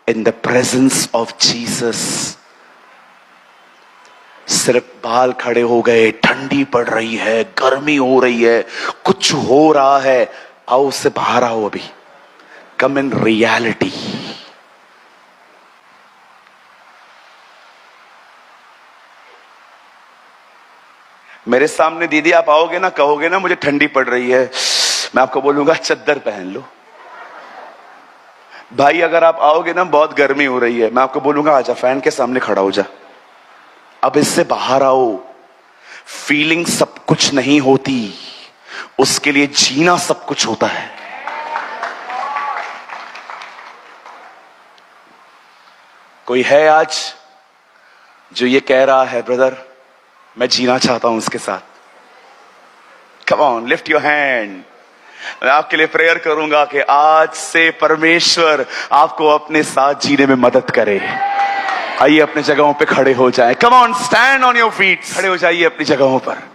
in the presence of Jesus. सिर्फ बाल खड़े हो गए, ठंडी पड़ रही है, गर्मी हो रही है, कुछ हो रहा है, आओ उससे बाहर आओ। अभी come in reality. मेरे सामने दीदी आप आओगे ना, कहोगे ना मुझे ठंडी पड़ रही है, मैं आपको बोलूंगा चद्दर पहन लो। भाई अगर आप आओगे ना बहुत गर्मी हो रही है, मैं आपको बोलूंगा आजा फैन के सामने खड़ा हो जा। अब इससे बाहर आओ। फीलिंग सब कुछ नहीं होती, उसके लिए जीना सब कुछ होता है। कोई है आज जो ये कह रहा है ब्रदर मैं जीना चाहता हूं उसके साथ? Come on, lift your hand. मैं आपके लिए प्रेयर करूंगा कि आज से परमेश्वर आपको अपने साथ जीने में मदद करे। आइए अपने जगहों पे खड़े हो जाएं। Come on, stand on your feet. खड़े हो जाइए अपनी जगहों पर।